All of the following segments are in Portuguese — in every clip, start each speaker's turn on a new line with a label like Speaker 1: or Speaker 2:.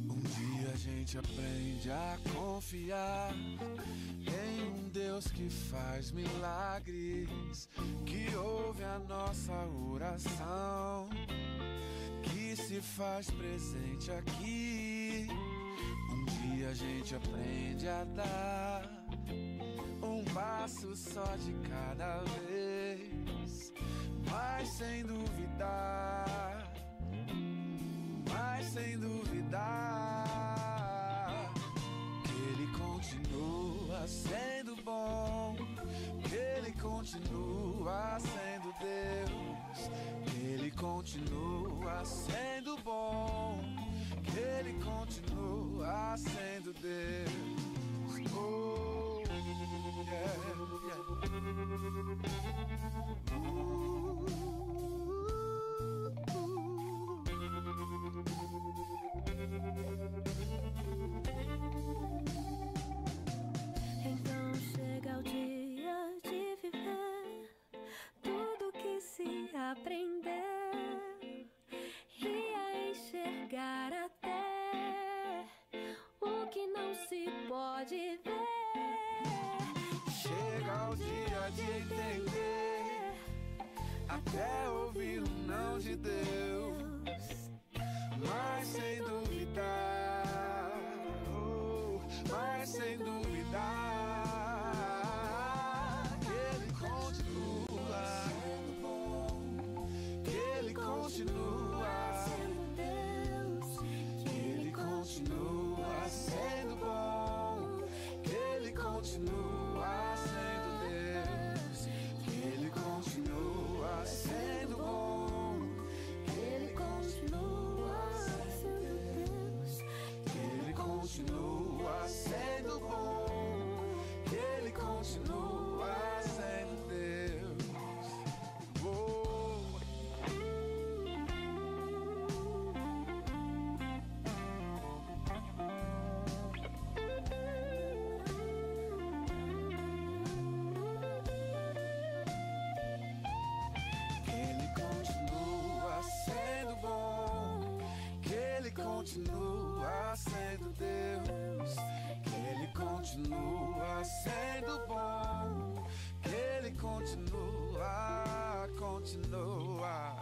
Speaker 1: Um dia a gente aprende a confiar em um Deus que faz milagres, que ouve a nossa oração, que se faz presente aqui. Um dia a gente aprende a dar um passo só de cada vez, mas sem duvidar, que Ele continua sendo bom, que Ele continua sendo Deus, que Ele continua sendo bom, que Ele continua sendo Deus. Oh, yeah, yeah.
Speaker 2: Então chega o dia de viver tudo que se aprender e a enxergar até o que não se pode ver.
Speaker 1: Chega o dia de entender, até ouvir o não de Deus, mas sem duvidar, mas sem duvidar, que Ele continua sendo bom, que Ele continua sendo Deus, que Ele continua sendo bom, que Ele continua sendo Deus, que Ele continua sendo bom, que Ele continua sendo Deus, que Ele continua sendo bom, que Ele continua sendo Deus. Oh. Que Ele continua sendo bom, que Ele continua sendo Deus, que Ele continua sendo bom, que Ele continua,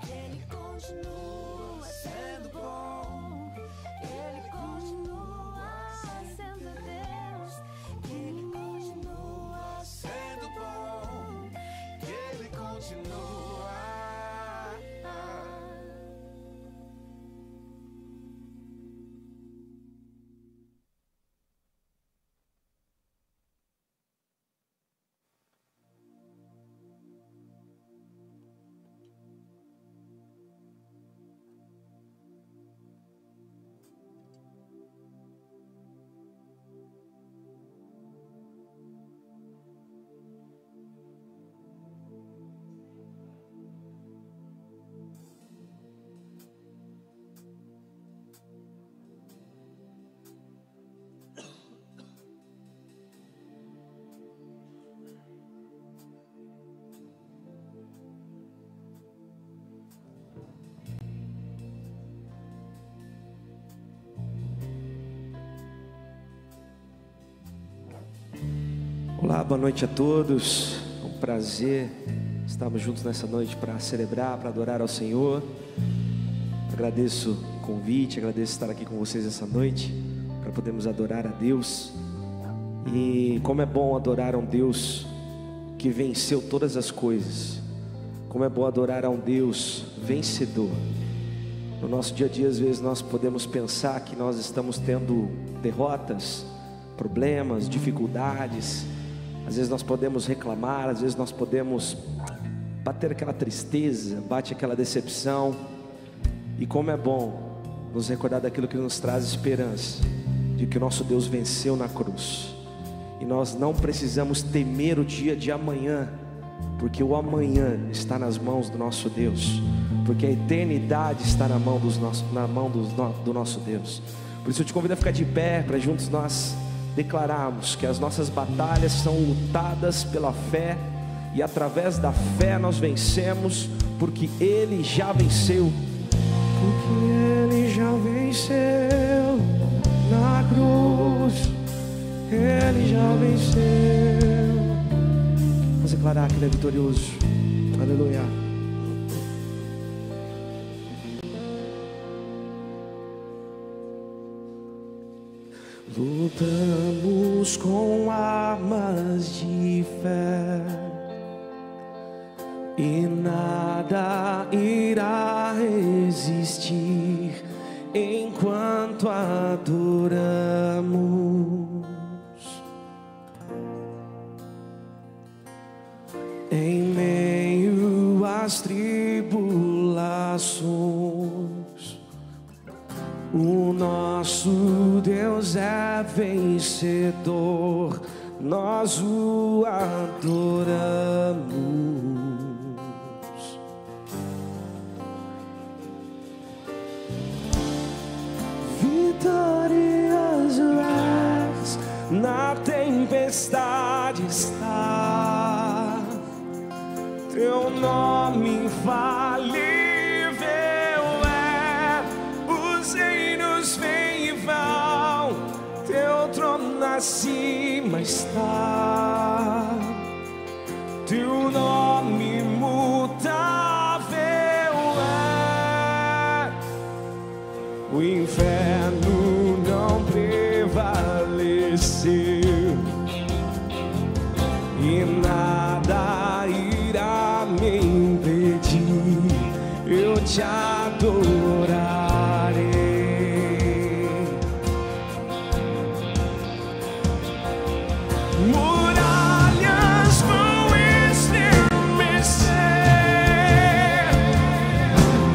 Speaker 1: que Ele continua sendo bom, que Ele continua sendo Deus, que Ele continua sendo bom, que Ele continua.
Speaker 3: Olá, boa noite a todos. É um prazer estarmos juntos nessa noite para celebrar, para adorar ao Senhor. Agradeço o convite, agradeço estar aqui com vocês essa noite para podermos adorar a Deus. E como é bom adorar a um Deus que venceu todas as coisas. Como é bom adorar a um Deus vencedor. No nosso dia a dia, às vezes nós podemos pensar que nós estamos tendo derrotas, problemas, dificuldades. Às vezes nós podemos reclamar, às vezes nós podemos bater aquela tristeza, bate aquela decepção. E como é bom nos recordar daquilo que nos traz esperança, de que o nosso Deus venceu na cruz. E nós não precisamos temer o dia de amanhã, porque o amanhã está nas mãos do nosso Deus, porque a eternidade está na mão do nosso Deus. Por isso eu te convido a ficar de pé, para juntos nós declararmos que as nossas batalhas são lutadas pela fé e através da fé nós vencemos, porque Ele já venceu. Porque Ele já venceu na cruz, Ele já venceu. Vamos declarar que Ele é vitorioso. Aleluia. Lutamos com armas de fé e nada irá resistir enquanto adoramos. Em meio às tribulações, o nosso Deus é vencedor, nós o adoramos. Vitorioso és, na tempestade está, teu nome infalível é, os reinos vêm e vão, teu trono acima está, teu nome imutável é, o inferno não prevaleceu e nada irá me impedir, eu te adorarei. Muralhas vão estremecer,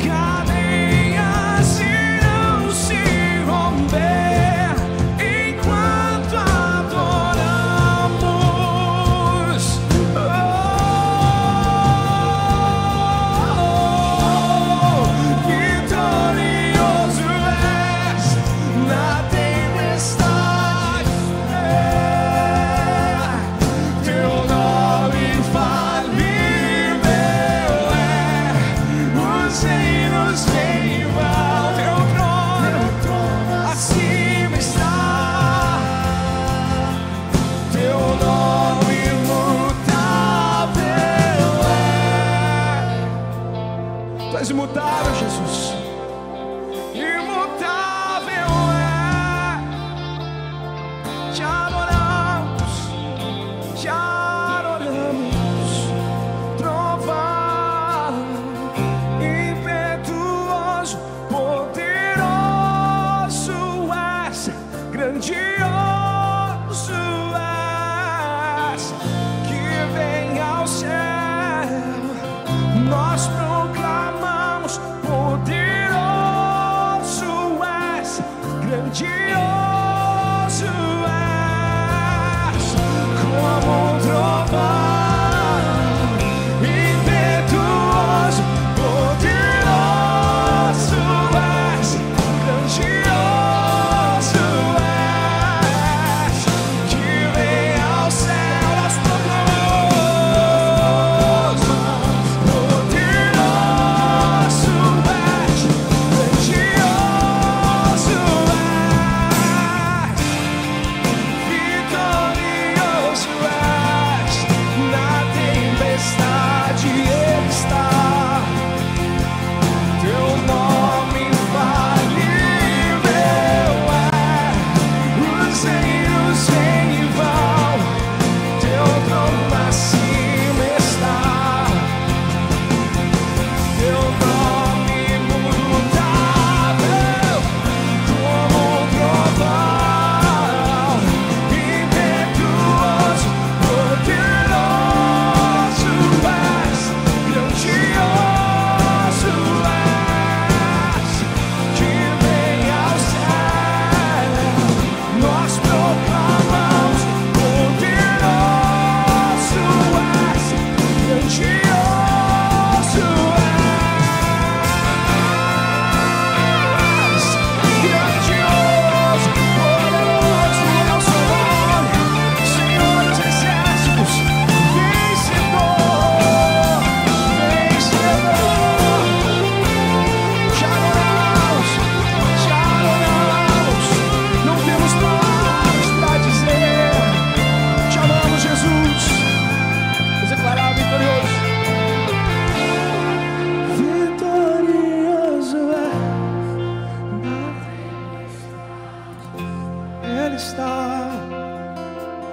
Speaker 3: cadeias irão se romper enquanto adoramos. Vitorioso és, na tempestade teu nome infalível é, os reinos vêm e vão, teu trono acima está, teu nome imutável é. Tu és imutável, Jesus. Imutável é. Te adoramos, te adoramos. Trovão impetuoso, poderoso és, grandioso és, que vem ao céu. Nós proclamamos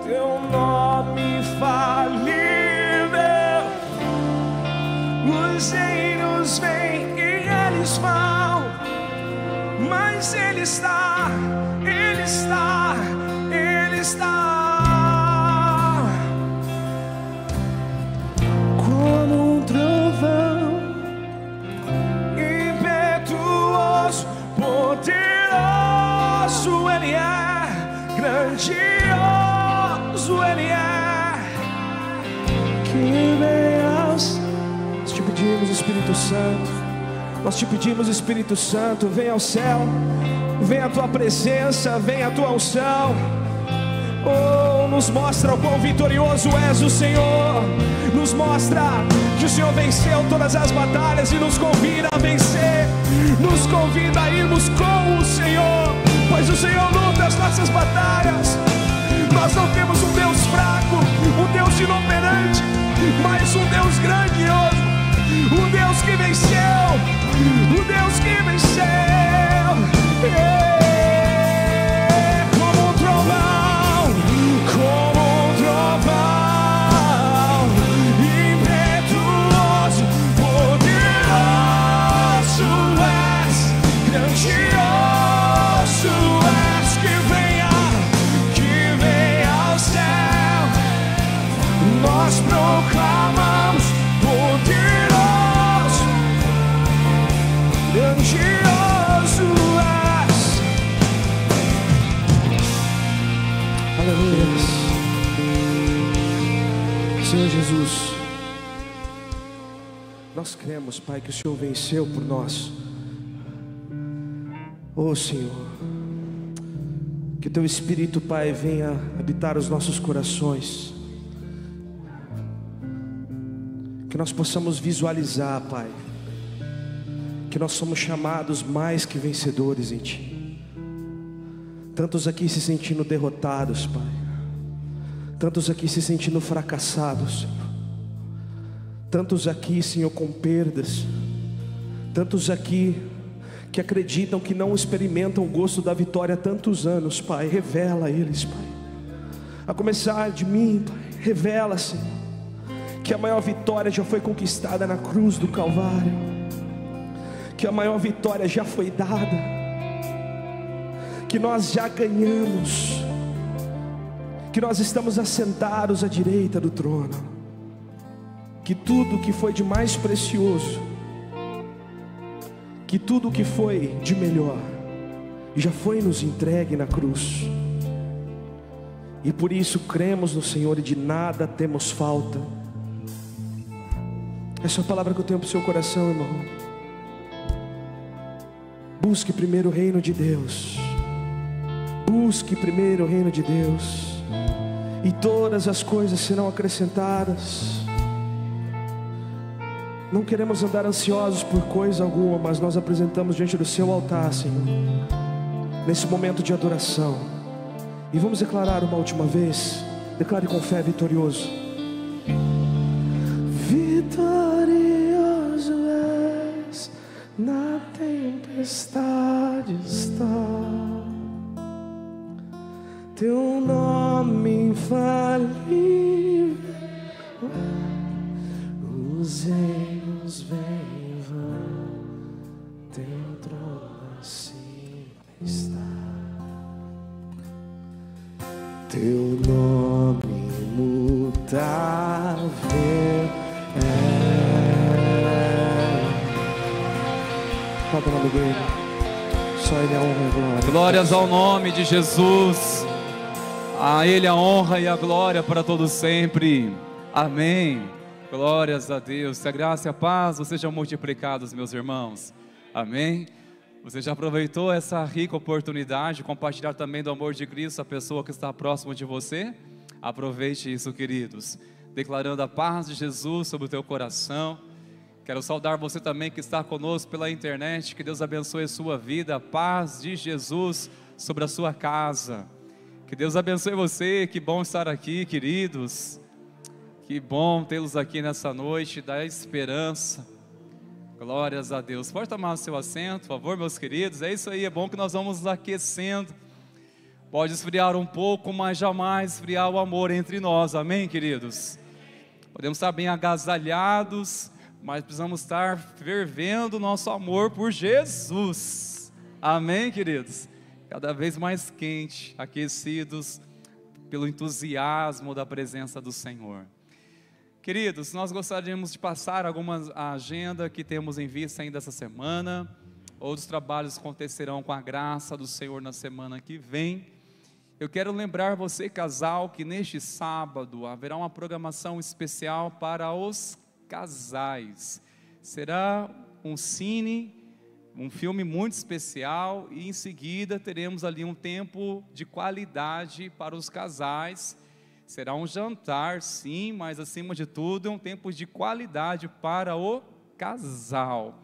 Speaker 3: teu nome falível. Os reinos vêm e eles vão, mas Ele está, Ele está, Ele está. Como um trovão, impetuoso, poderoso Ele é, grandioso Ele é. Que venhas. Nós te pedimos, Espírito Santo, nós te pedimos, Espírito Santo, vem ao céu, vem a tua presença, vem a tua unção. Oh, nos mostra o quão vitorioso és o Senhor, nos mostra que o Senhor venceu todas as batalhas e nos convida a vencer, nos convida a irmos com o Senhor, pois o Senhor luta as nossas batalhas. Nós não temos um Deus fraco, um Deus inoperante, mas um Deus grandioso, um Deus que venceu, um Deus que venceu. Como um trovão, como um trovão, impetuoso, poderoso és, grandioso és. Que venha ao céu, nós proclamamos poderoso, grandioso és. Aleluia. Senhor Jesus, nós cremos, Pai, que o Senhor venceu por nós. Oh Senhor, que Teu Espírito, Pai, venha habitar os nossos corações, que nós possamos visualizar, Pai, que nós somos chamados mais que vencedores em Ti. Tantos aqui se sentindo derrotados, Pai, tantos aqui se sentindo fracassados, Senhor. Tantos aqui, Senhor, com perdas, tantos aqui que acreditam que não experimentam o gosto da vitória há tantos anos. Pai, revela a eles, Pai, a começar de mim, Pai, revela, Senhor, que a maior vitória já foi conquistada na cruz do Calvário, que a maior vitória já foi dada, que nós já ganhamos, que nós estamos assentados à direita do trono, que tudo que foi de mais precioso, que tudo que foi de melhor já foi nos entregue na cruz, e por isso cremos no Senhor e de nada temos falta. Essa é a palavra que eu tenho para o seu coração, irmão. Busque primeiro o reino de Deus, busque primeiro o reino de Deus, e todas as coisas serão acrescentadas. Não queremos andar ansiosos por coisa alguma, mas nós apresentamos diante do seu altar, Senhor, nesse momento de adoração, e vamos declarar uma última vez. Declare com fé: vitorioso, vitorioso és, na tempestade está Teu nome infalível. Os reinos vêm e vão, Teu trono sempre está. Teu nome imutável é. Qual é o nome dele? Só Ele é a honra e a glória.
Speaker 4: Glórias ao nome de Jesus. A Ele a honra e a glória para todos sempre. Amém. Glórias a Deus. Que a graça e a paz sejam multiplicados, meus irmãos. Amém. Você já aproveitou essa rica oportunidade de compartilhar também do amor de Cristo a pessoa que está próxima de você? Aproveite isso, queridos. Declarando a paz de Jesus sobre o teu coração. Quero saudar você também que está conosco pela internet. Que Deus abençoe a sua vida. A paz de Jesus sobre a sua casa. Que Deus abençoe você. Que bom estar aqui, queridos. Que bom tê-los aqui nessa noite da esperança. Glórias a Deus. Pode tomar o seu assento, por favor, meus queridos. É isso aí, é bom que nós vamos nos aquecendo. Pode esfriar um pouco, mas jamais esfriar o amor entre nós, amém, queridos? Podemos estar bem agasalhados, mas precisamos estar fervendo nosso amor por Jesus, amém, queridos? Cada vez mais quente, aquecidos pelo entusiasmo da presença do Senhor. Queridos, nós gostaríamos de passar a agenda que temos em vista ainda essa semana. Outros trabalhos acontecerão com a graça do Senhor na semana que vem. Eu quero lembrar você, casal, que neste sábado haverá uma programação especial para os casais. Será um cine, um filme muito especial, e em seguida teremos ali um tempo de qualidade para os casais. Será um jantar, sim, mas acima de tudo, um tempo de qualidade para o casal.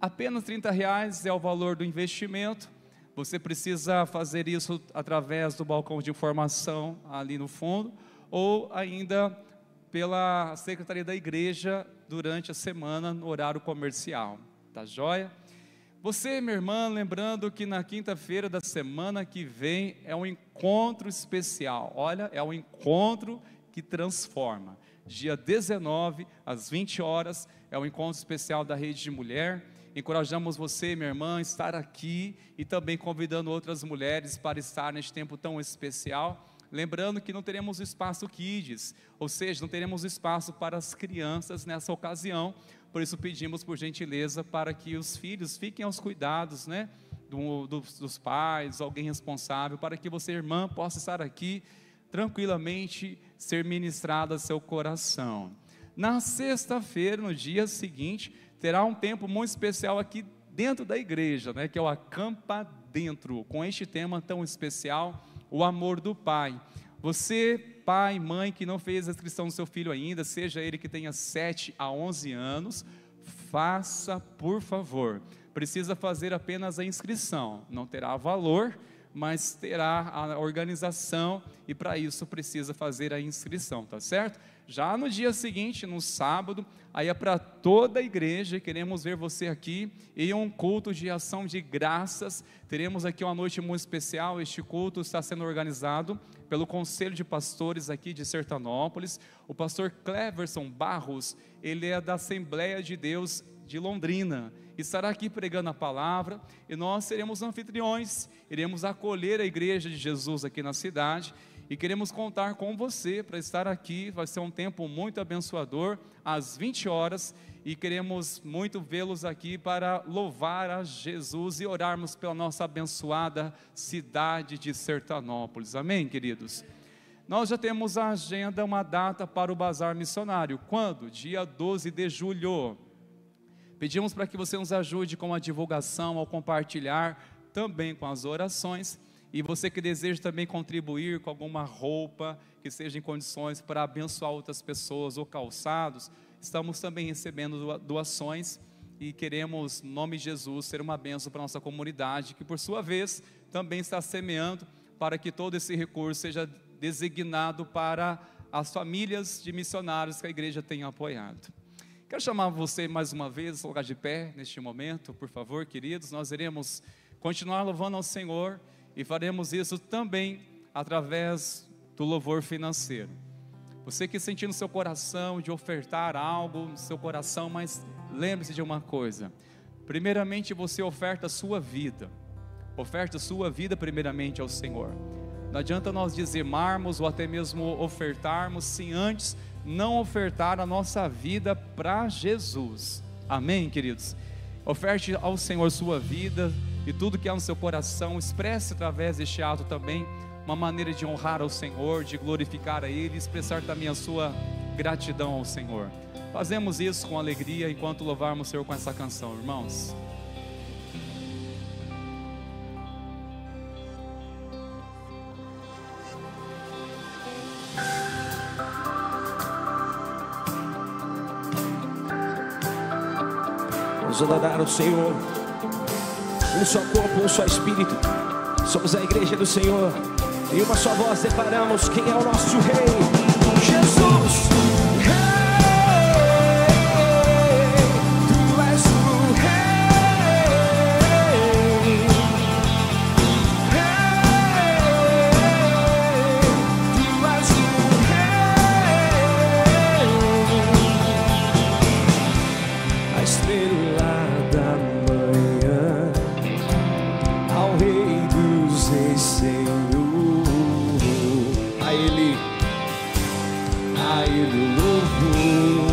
Speaker 4: Apenas R$30 é o valor do investimento. Você precisa fazer isso através do balcão de informação ali no fundo, ou ainda pela secretaria da igreja durante a semana no horário comercial. Tá joia? Você, minha irmã, lembrando que na quinta-feira da semana que vem é um encontro especial. Olha, é um encontro que transforma. Dia 19, às 20 horas, é um encontro especial da Rede de Mulher. Encorajamos você, minha irmã, a estar aqui e também convidando outras mulheres para estar neste tempo tão especial. Lembrando que não teremos espaço kids, ou seja, não teremos espaço para as crianças nessa ocasião. Por isso pedimos por gentileza para que os filhos fiquem aos cuidados, né, dos pais, alguém responsável, para que você, irmã, possa estar aqui tranquilamente, ser ministrada a seu coração. Na sexta-feira, no dia seguinte, terá um tempo muito especial aqui dentro da igreja, né, que é o Acampa Dentro, com este tema tão especial, o amor do Pai. Você, pai, mãe, que não fez a inscrição do seu filho ainda, seja ele que tenha 7 a 11 anos, faça, por favor. Precisa fazer apenas a inscrição, não terá valor, mas terá a organização, e para isso precisa fazer a inscrição, tá certo? Já no dia seguinte, no sábado, aí é para toda a igreja. Queremos ver você aqui em um culto de ação de graças. Teremos aqui uma noite muito especial. Este culto está sendo organizado pelo Conselho de Pastores aqui de Sertanópolis. O pastor Cleverson Barros, ele é da Assembleia de Deus de Londrina, estará aqui pregando a palavra, e nós seremos anfitriões, iremos acolher a igreja de Jesus aqui na cidade, e queremos contar com você para estar aqui. Vai ser um tempo muito abençoador, às 20 horas, e queremos muito vê-los aqui para louvar a Jesus e orarmos pela nossa abençoada cidade de Sertanópolis, amém, queridos? Nós já temos a agenda, uma data para o bazar missionário. Quando? Dia 12 de julho. Pedimos para que você nos ajude com a divulgação, ao compartilhar, também com as orações. E você que deseja também contribuir com alguma roupa que seja em condições para abençoar outras pessoas, ou calçados, estamos também recebendo doações, e queremos, em nome de Jesus, ser uma bênção para a nossa comunidade, que por sua vez também está semeando para que todo esse recurso seja designado para as famílias de missionários que a igreja tem apoiado. Quero chamar você mais uma vez, lugar de pé neste momento, por favor, queridos. Nós iremos continuar louvando ao Senhor, e faremos isso também através do louvor financeiro. Você que sentiu no seu coração de ofertar algo no seu coração, mas lembre-se de uma coisa: primeiramente você oferta a sua vida, oferte a sua vida primeiramente ao Senhor. Não adianta nós dizimarmos ou até mesmo ofertarmos, se antes não ofertar a nossa vida para Jesus, amém, queridos? Oferte ao Senhor sua vida e tudo que há no seu coração. Expresse através deste ato também uma maneira de honrar ao Senhor, de glorificar a Ele, expressar também a sua gratidão ao Senhor. Fazemos isso com alegria enquanto louvarmos o Senhor com essa canção, irmãos.
Speaker 3: Vamos adorar o Senhor, um só corpo, um só espírito. Somos a igreja do Senhor, e uma só voz declaramos quem é o nosso Rei: Jesus. Tu és o Rei. a Ele o louvor.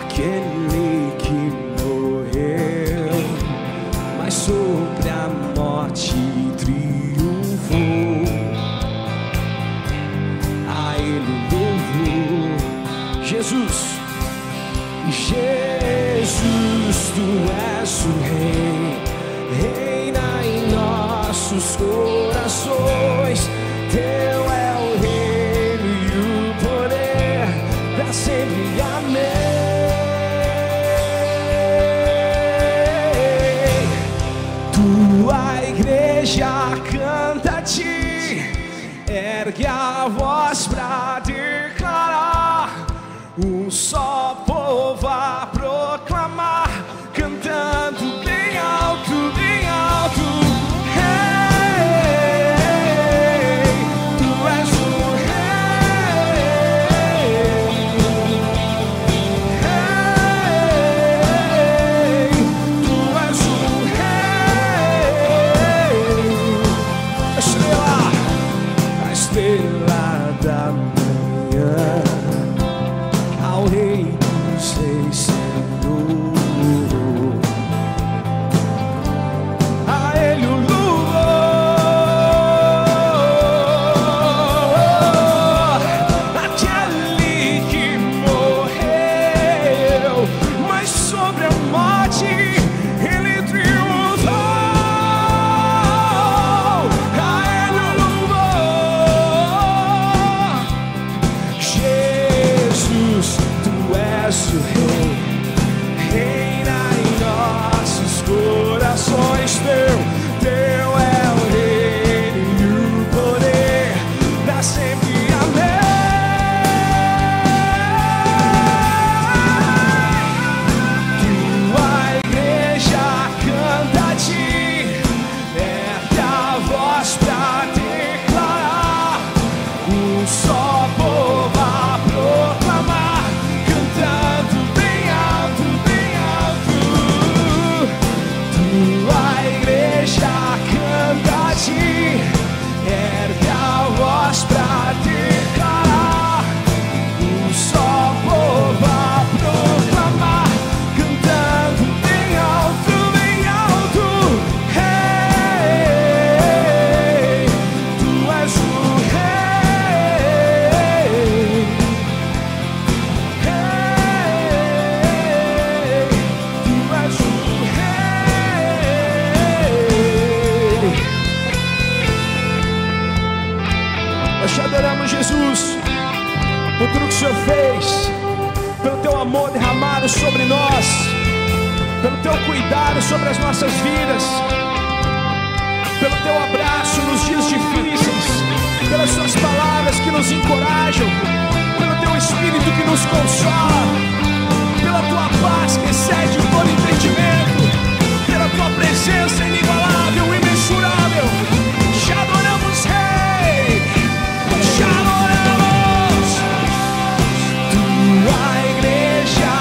Speaker 3: Aquele que morreu, mas sobre a morte triunfou. A Ele o louvor. Jesus, Jesus, Tu és o Rei. Reina em nossos corações, Teu é o reino e o poder, pra sempre, amém. Tua igreja canta a Ti, ergue a voz pra declarar, um só povo a proclamar, cantando bem alto, bem alto. Sobre nós, pelo Teu cuidado sobre as nossas vidas, pelo Teu abraço nos dias difíceis, pelas Suas palavras que nos encorajam, pelo Teu Espírito que nos consola, pela Tua paz que excede todo entendimento, pela Tua presença inigualável e imensurável. Te adoramos, Rei, te adoramos. Tua igreja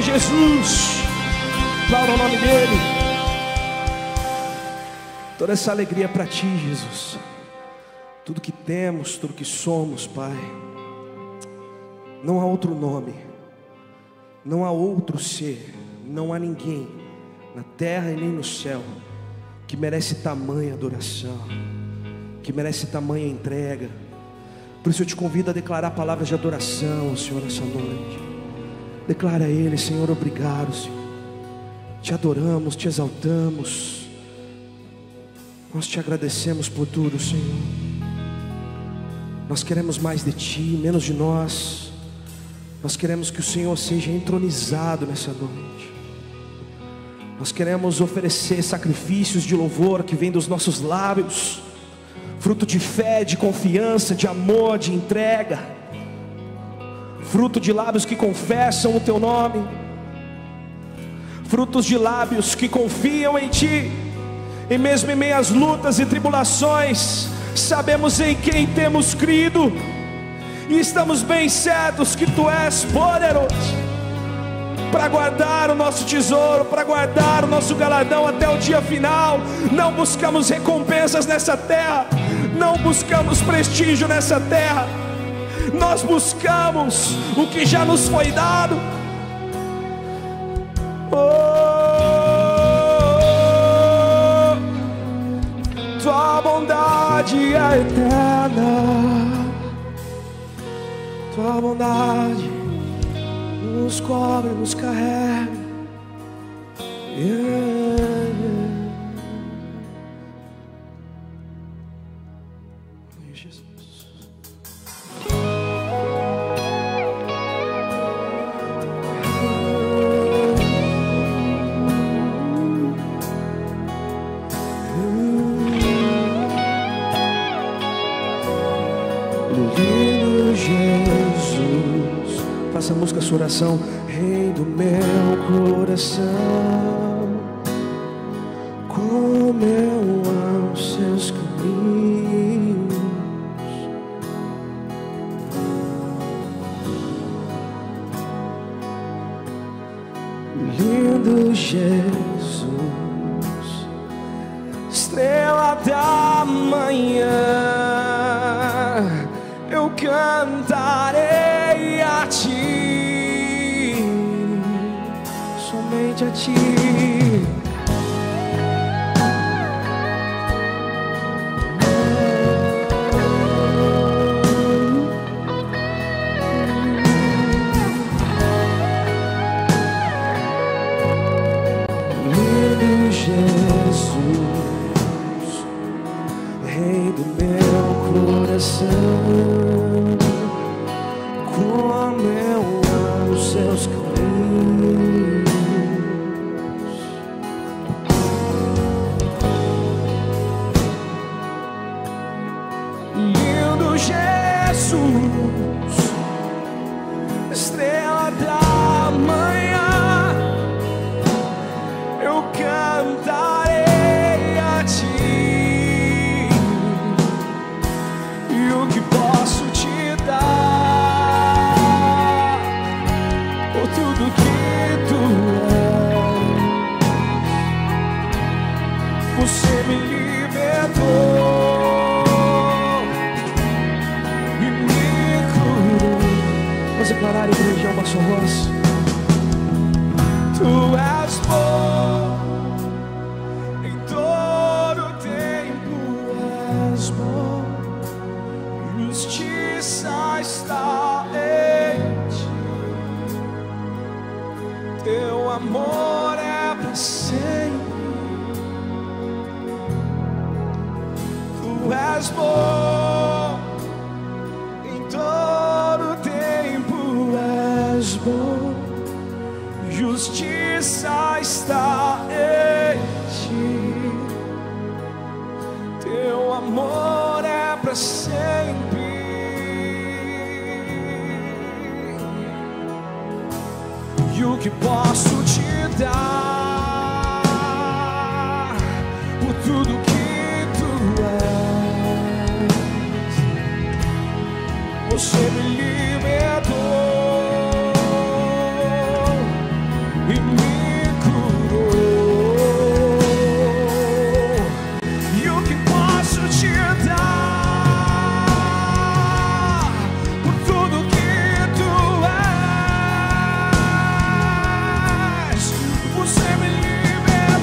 Speaker 3: Jesus, aplauda o nome dele. Toda essa alegria para Ti, Jesus. Tudo que temos, tudo que somos, Pai. Não há outro nome, não há outro ser, não há ninguém na terra e nem no céu que merece tamanha adoração, que merece tamanha entrega. Por isso eu te convido a declarar palavras de adoração ao Senhor nessa noite. Declara a Ele: Senhor, obrigado, Senhor. Te adoramos, te exaltamos. Nós te agradecemos por tudo, Senhor. Nós queremos mais de Ti, menos de nós. Nós queremos que o Senhor seja entronizado nessa noite. Nós queremos oferecer sacrifícios de louvor que vêm dos nossos lábios, fruto de fé, de confiança, de amor, de entrega, fruto de lábios que confessam o Teu nome, frutos de lábios que confiam em Ti. E mesmo em meio às lutas e tribulações, sabemos em quem temos crido, e estamos bem certos que Tu és poderoso para guardar o nosso tesouro, para guardar o nosso galardão até o dia final. Não buscamos recompensas nessa terra, não buscamos prestígio nessa terra, nós buscamos o que já nos foi dado. Tua bondade é eterna, Tua bondade nos cobre, nos carrega. Jesus. Lindo Jesus, faça a música, a sua oração. Rei do meu coração, como eu amo seus caminhos. Lindo Jesus, estrela da manhã, eu cantarei a Ti, somente a Ti. Lindo Jesus, Rei do meu coração, como eu amo seus caminhos. Lindo Jesus, estrela da manhã, eu cantarei a Ti, e o que posso te dar, por tudo que Tu és. Você me libertou e me curou. Vamos declarar, igreja, uma só voz. Tu és bom em todo tempo, és bom, justiça está em Ti, Teu amor é para sempre. Tu és bom em todo tempo, és bom, justiça está em Ti, Teu amor é para sempre. E o que posso te dar, por tudo que Tu és. Você me libertou e me curou. E o que posso te dar, por tudo que Tu és. Você me libertou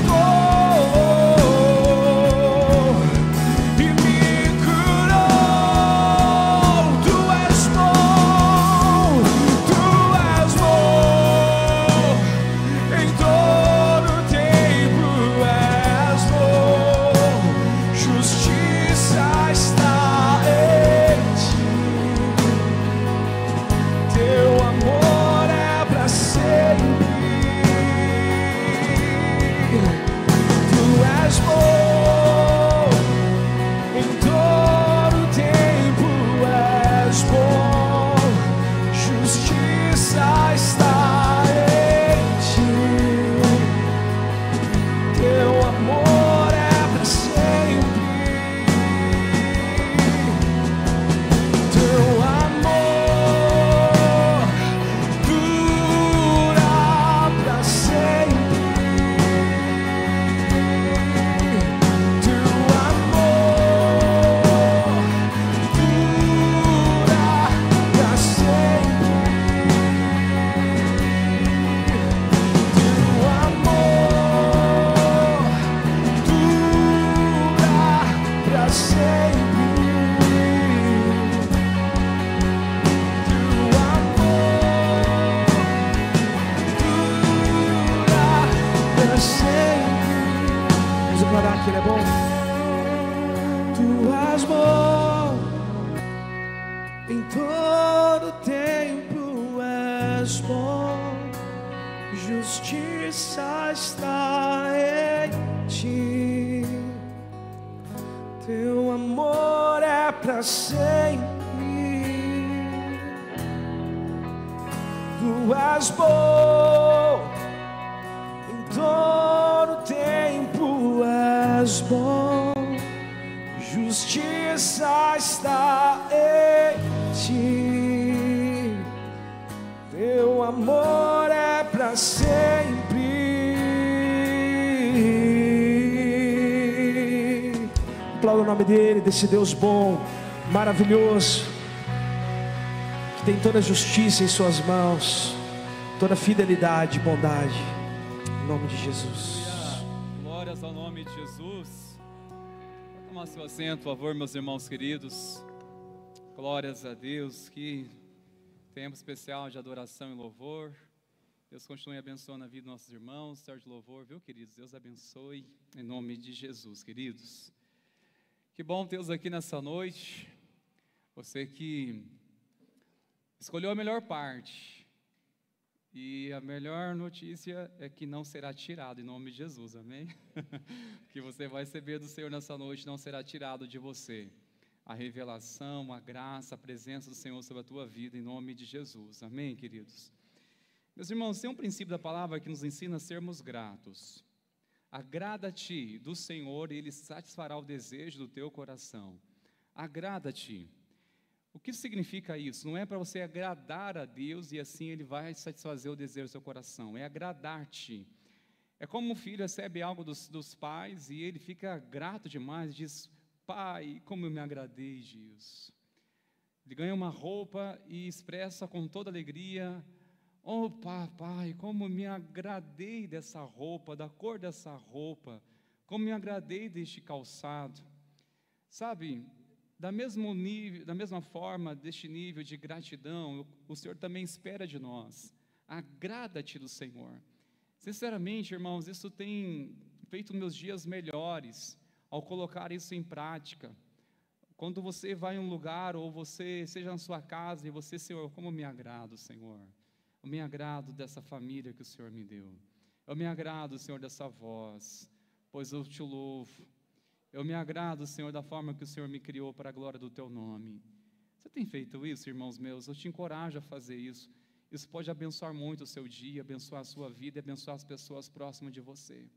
Speaker 3: e me curou. Tu és bom para sempre. Vamos declarar que Ele é bom. Tu és bom em todo tempo, és bom. Justiça está em ti. Teu amor é para sempre. Tu és bom em todo tempo, és bom. Justiça está em ti. Teu amor é para sempre. Aplauda o nome dele, desse Deus bom, maravilhoso, que tem toda a justiça em suas mãos, toda fidelidade e bondade, em nome de Jesus.
Speaker 4: Glórias ao nome de Jesus. Pode tomar seu assento, por favor, meus irmãos queridos. Glórias a Deus, que tempo especial de adoração e louvor. Deus continue abençoando a vida dos nossos irmãos, serve de louvor, viu, queridos? Deus abençoe, em nome de Jesus, queridos. Que bom tê-los aqui nessa noite. Você que escolheu a melhor parte. E a melhor notícia é que não será tirado, em nome de Jesus, amém? Que você vai receber do Senhor nessa noite, não será tirado de você. A revelação, a graça, a presença do Senhor sobre a tua vida, em nome de Jesus, amém, queridos? Meus irmãos, tem um princípio da palavra que nos ensina a sermos gratos. Agrada-te do Senhor e Ele satisfará o desejo do teu coração. Agrada-te. O que significa isso? Não é para você agradar a Deus e assim Ele vai satisfazer o desejo do seu coração. É agradar-te. É como um filho recebe algo dos pais e ele fica grato demais e diz: Pai, como eu me agradei disso. Ele ganha uma roupa e expressa com toda alegria: oh papai, como me agradei dessa roupa, da cor dessa roupa, como me agradei deste calçado. Sabe, da mesma forma, deste nível de gratidão, o Senhor também espera de nós. Agrada-te do Senhor. Sinceramente, irmãos, isso tem feito meus dias melhores, ao colocar isso em prática. Quando você vai em um lugar, ou você seja na sua casa, e você: Senhor, como me agrado, Senhor. Eu me agrado dessa família que o Senhor me deu. Eu me agrado, Senhor, dessa voz, pois eu te louvo. Eu me agrado, Senhor, da forma que o Senhor me criou para a glória do teu nome. Você tem feito isso, irmãos meus? Eu te encorajo a fazer isso. Isso pode abençoar muito o seu dia, abençoar a sua vida e abençoar as pessoas próximas de você.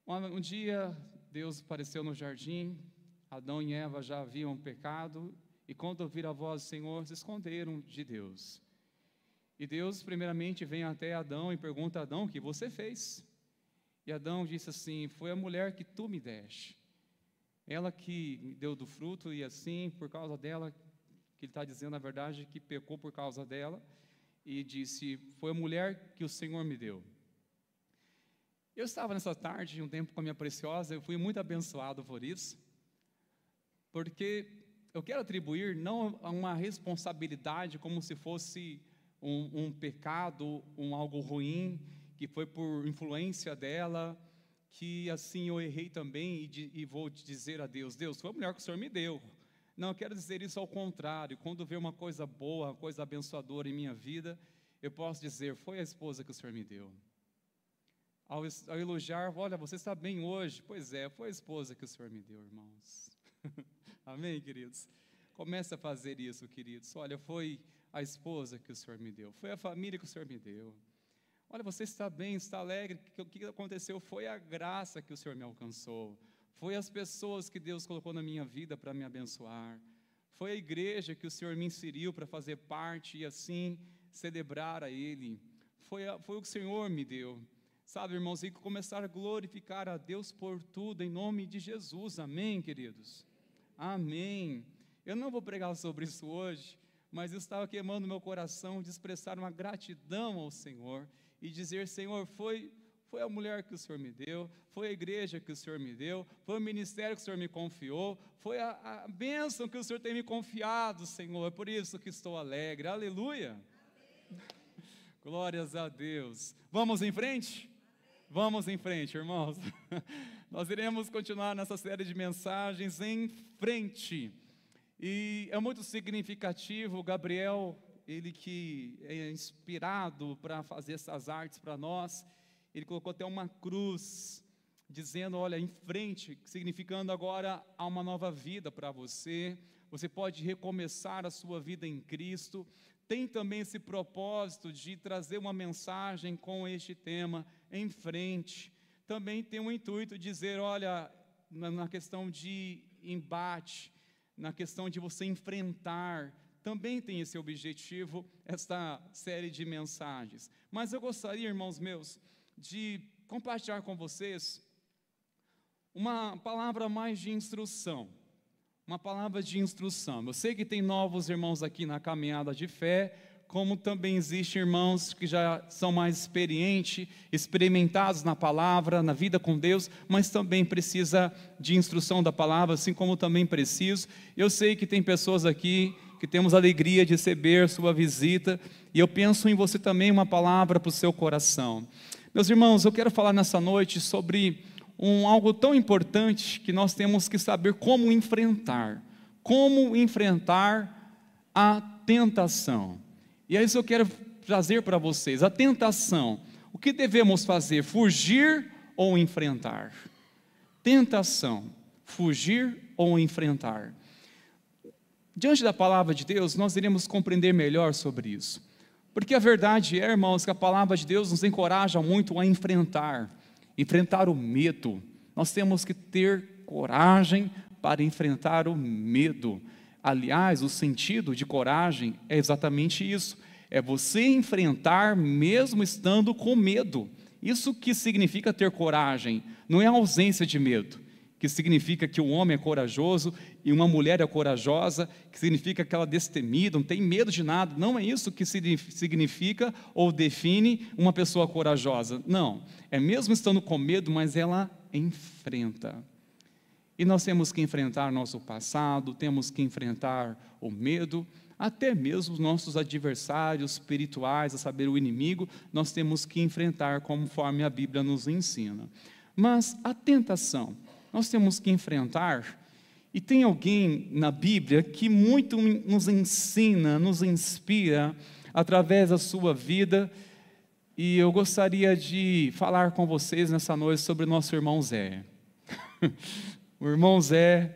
Speaker 4: Um dia, Deus apareceu no jardim. Adão e Eva já haviam pecado, e quando ouviram a voz do Senhor, se esconderam de Deus. E Deus primeiramente vem até Adão e pergunta: Adão, o que você fez? E Adão disse assim: foi a mulher que tu me deste, ela que me deu do fruto, e assim, por causa dela, que ele está dizendo na verdade que pecou por causa dela, e disse: foi a mulher que o Senhor me deu. Eu estava nessa tarde, um tempo com a minha preciosa, eu fui muito abençoado por isso, porque eu quero atribuir não a uma responsabilidade como se fosse um pecado, algo ruim, que foi por influência dela, que assim eu errei também, e vou te dizer a Deus: Deus, foi a mulher que o Senhor me deu. Não, eu quero dizer isso ao contrário. Quando vê uma coisa boa, uma coisa abençoadora em minha vida, eu posso dizer: foi a esposa que o Senhor me deu. Ao elogiar: olha, você está bem hoje. Pois é, foi a esposa que o Senhor me deu, irmãos. Amém, queridos? Comece a fazer isso, queridos. Olha, foi a esposa que o Senhor me deu, foi a família que o Senhor me deu. Olha, você está bem, está alegre. O que aconteceu? Foi a graça que o Senhor me alcançou. Foi as pessoas que Deus colocou na minha vida para me abençoar. Foi a igreja que o Senhor me inseriu para fazer parte e assim celebrar a Ele. Foi o que o Senhor me deu. Sabe, irmãos, e começar a glorificar a Deus por tudo, em nome de Jesus. Amém, queridos? Amém. Eu não vou pregar sobre isso hoje, mas eu estava queimando meu coração de expressar uma gratidão ao Senhor e dizer: Senhor, foi a mulher que o Senhor me deu, foi a igreja que o Senhor me deu, foi o ministério que o Senhor me confiou, foi a bênção que o Senhor tem me confiado, Senhor. É por isso que estou alegre. Aleluia. Glórias a Deus. Vamos em frente? Vamos em frente, irmãos. Nós iremos continuar nessa série de mensagens em frente. E é muito significativo, Gabriel, ele que é inspirado para fazer essas artes para nós, ele colocou até uma cruz, dizendo, olha, em frente, significando agora há uma nova vida para você. Você pode recomeçar a sua vida em Cristo. Tem também esse propósito de trazer uma mensagem com este tema, em frente. Também tem um intuito de dizer, olha, na questão de embate, na questão de você enfrentar, também tem esse objetivo, esta série de mensagens. Mas eu gostaria, irmãos meus, de compartilhar com vocês uma palavra mais de instrução. Uma palavra de instrução. Eu sei que tem novos irmãos aqui na caminhada de fé, como também existem irmãos que já são mais experientes, experimentados na palavra, na vida com Deus, mas também precisa de instrução da palavra, assim como também preciso. Eu sei que tem pessoas aqui que temos a alegria de receber sua visita, e eu penso em você também uma palavra para o seu coração. Meus irmãos, eu quero falar nessa noite sobre algo tão importante que nós temos que saber como enfrentar a tentação. E é isso que eu quero trazer para vocês, a tentação. O que devemos fazer? Fugir ou enfrentar? Tentação, fugir ou enfrentar? Diante da palavra de Deus, nós iremos compreender melhor sobre isso. Porque a verdade é, irmãos, que a palavra de Deus nos encoraja muito a enfrentar o medo. Nós temos que ter coragem para enfrentar o medo. Aliás, o sentido de coragem é exatamente isso, é você enfrentar mesmo estando com medo. Isso que significa ter coragem, não é a ausência de medo, que significa que um homem é corajoso e uma mulher é corajosa, que significa que ela é destemida, não tem medo de nada. Não é isso que significa ou define uma pessoa corajosa. Não, é mesmo estando com medo, mas ela enfrenta. E nós temos que enfrentar nosso passado, temos que enfrentar o medo, até mesmo os nossos adversários espirituais, a saber, o inimigo, nós temos que enfrentar conforme a Bíblia nos ensina. Mas a tentação, nós temos que enfrentar, e tem alguém na Bíblia que muito nos ensina, nos inspira, através da sua vida, e eu gostaria de falar com vocês nessa noite sobre o nosso irmão Zé. O irmão Zé,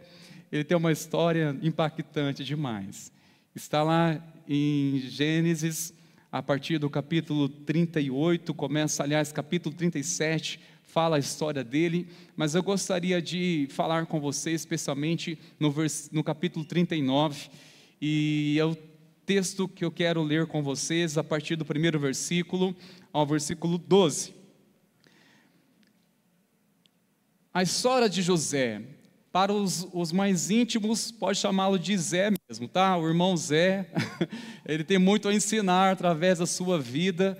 Speaker 4: ele tem uma história impactante demais. Está lá em Gênesis, a partir do capítulo 38, começa, aliás, capítulo 37, fala a história dele, mas eu gostaria de falar com vocês, especialmente no capítulo 39, e é o texto que eu quero ler com vocês, a partir do primeiro versículo ao versículo 12. A história de José, para os mais íntimos, pode chamá-lo de Zé mesmo, tá? O irmão Zé, ele tem muito a ensinar através da sua vida,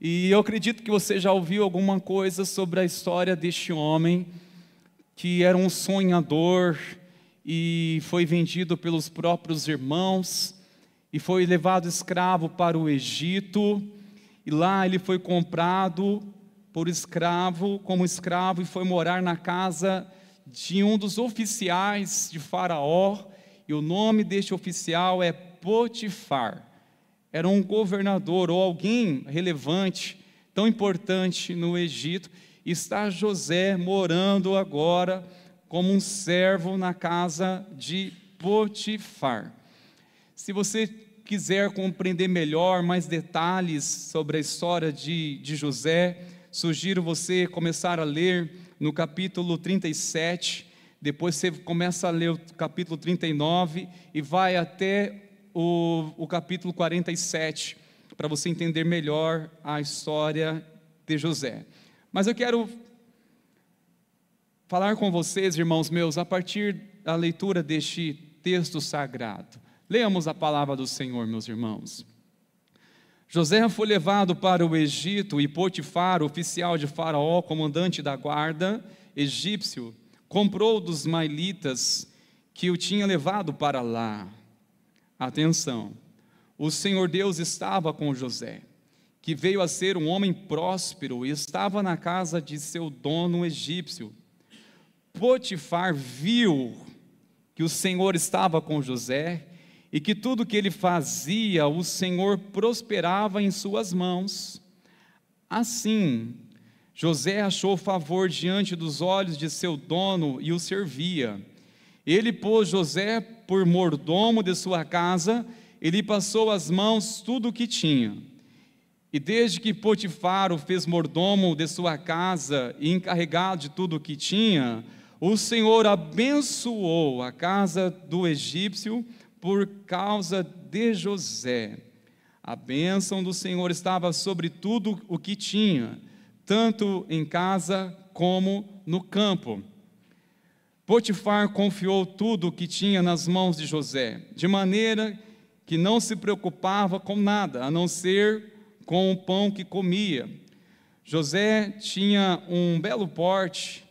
Speaker 4: e eu acredito que você já ouviu alguma coisa sobre a história deste homem, que era um sonhador, e foi vendido pelos próprios irmãos, e foi levado escravo para o Egito, e lá ele foi comprado como escravo, e foi morar na casa de um dos oficiais de Faraó, e o nome deste oficial é Potifar. Era um governador ou alguém relevante, tão importante no Egito. Está José morando agora como um servo na casa de Potifar. Se você quiser compreender melhor, mais detalhes sobre a história de José, sugiro você começar a ler no capítulo 37, depois você começa a ler o capítulo 39 e vai até o capítulo 47, para você entender melhor a história de José. Mas eu quero falar com vocês, irmãos meus, a partir da leitura deste texto sagrado. Leamos a palavra do Senhor, meus irmãos. José foi levado para o Egito, e Potifar, oficial de Faraó, comandante da guarda egípcio, comprou dos ismaelitas que o tinha levado para lá. Atenção, o Senhor Deus estava com José, que veio a ser um homem próspero e estava na casa de seu dono egípcio. Potifar viu que o Senhor estava com José e que tudo que ele fazia, o Senhor prosperava em suas mãos. Assim, José achou favor diante dos olhos de seu dono e o servia. Ele pôs José por mordomo de sua casa e lhe passou às mãos tudo o que tinha. E desde que Potifar o fez mordomo de sua casa e encarregado de tudo o que tinha, o Senhor abençoou a casa do egípcio por causa de José. A bênção do Senhor estava sobre tudo o que tinha, tanto em casa como no campo. Potifar confiou tudo o que tinha nas mãos de José, de maneira que não se preocupava com nada, a não ser com o pão que comia. José tinha um belo porte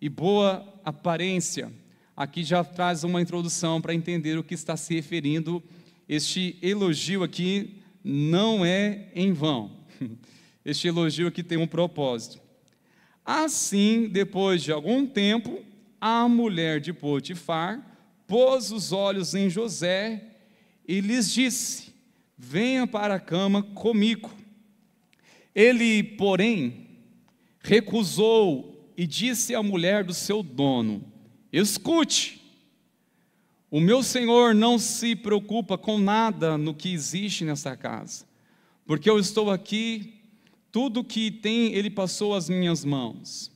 Speaker 4: e boa aparência. Aqui já traz uma introdução para entender o que está se referindo. Este elogio aqui não é em vão. Este elogio aqui tem um propósito. Assim, depois de algum tempo, a mulher de Potifar pôs os olhos em José e lhes disse: venha para a cama comigo. Ele, porém, recusou e disse à mulher do seu dono: escute, o meu senhor não se preocupa com nada no que existe nessa casa, porque eu estou aqui, tudo que tem ele passou às minhas mãos.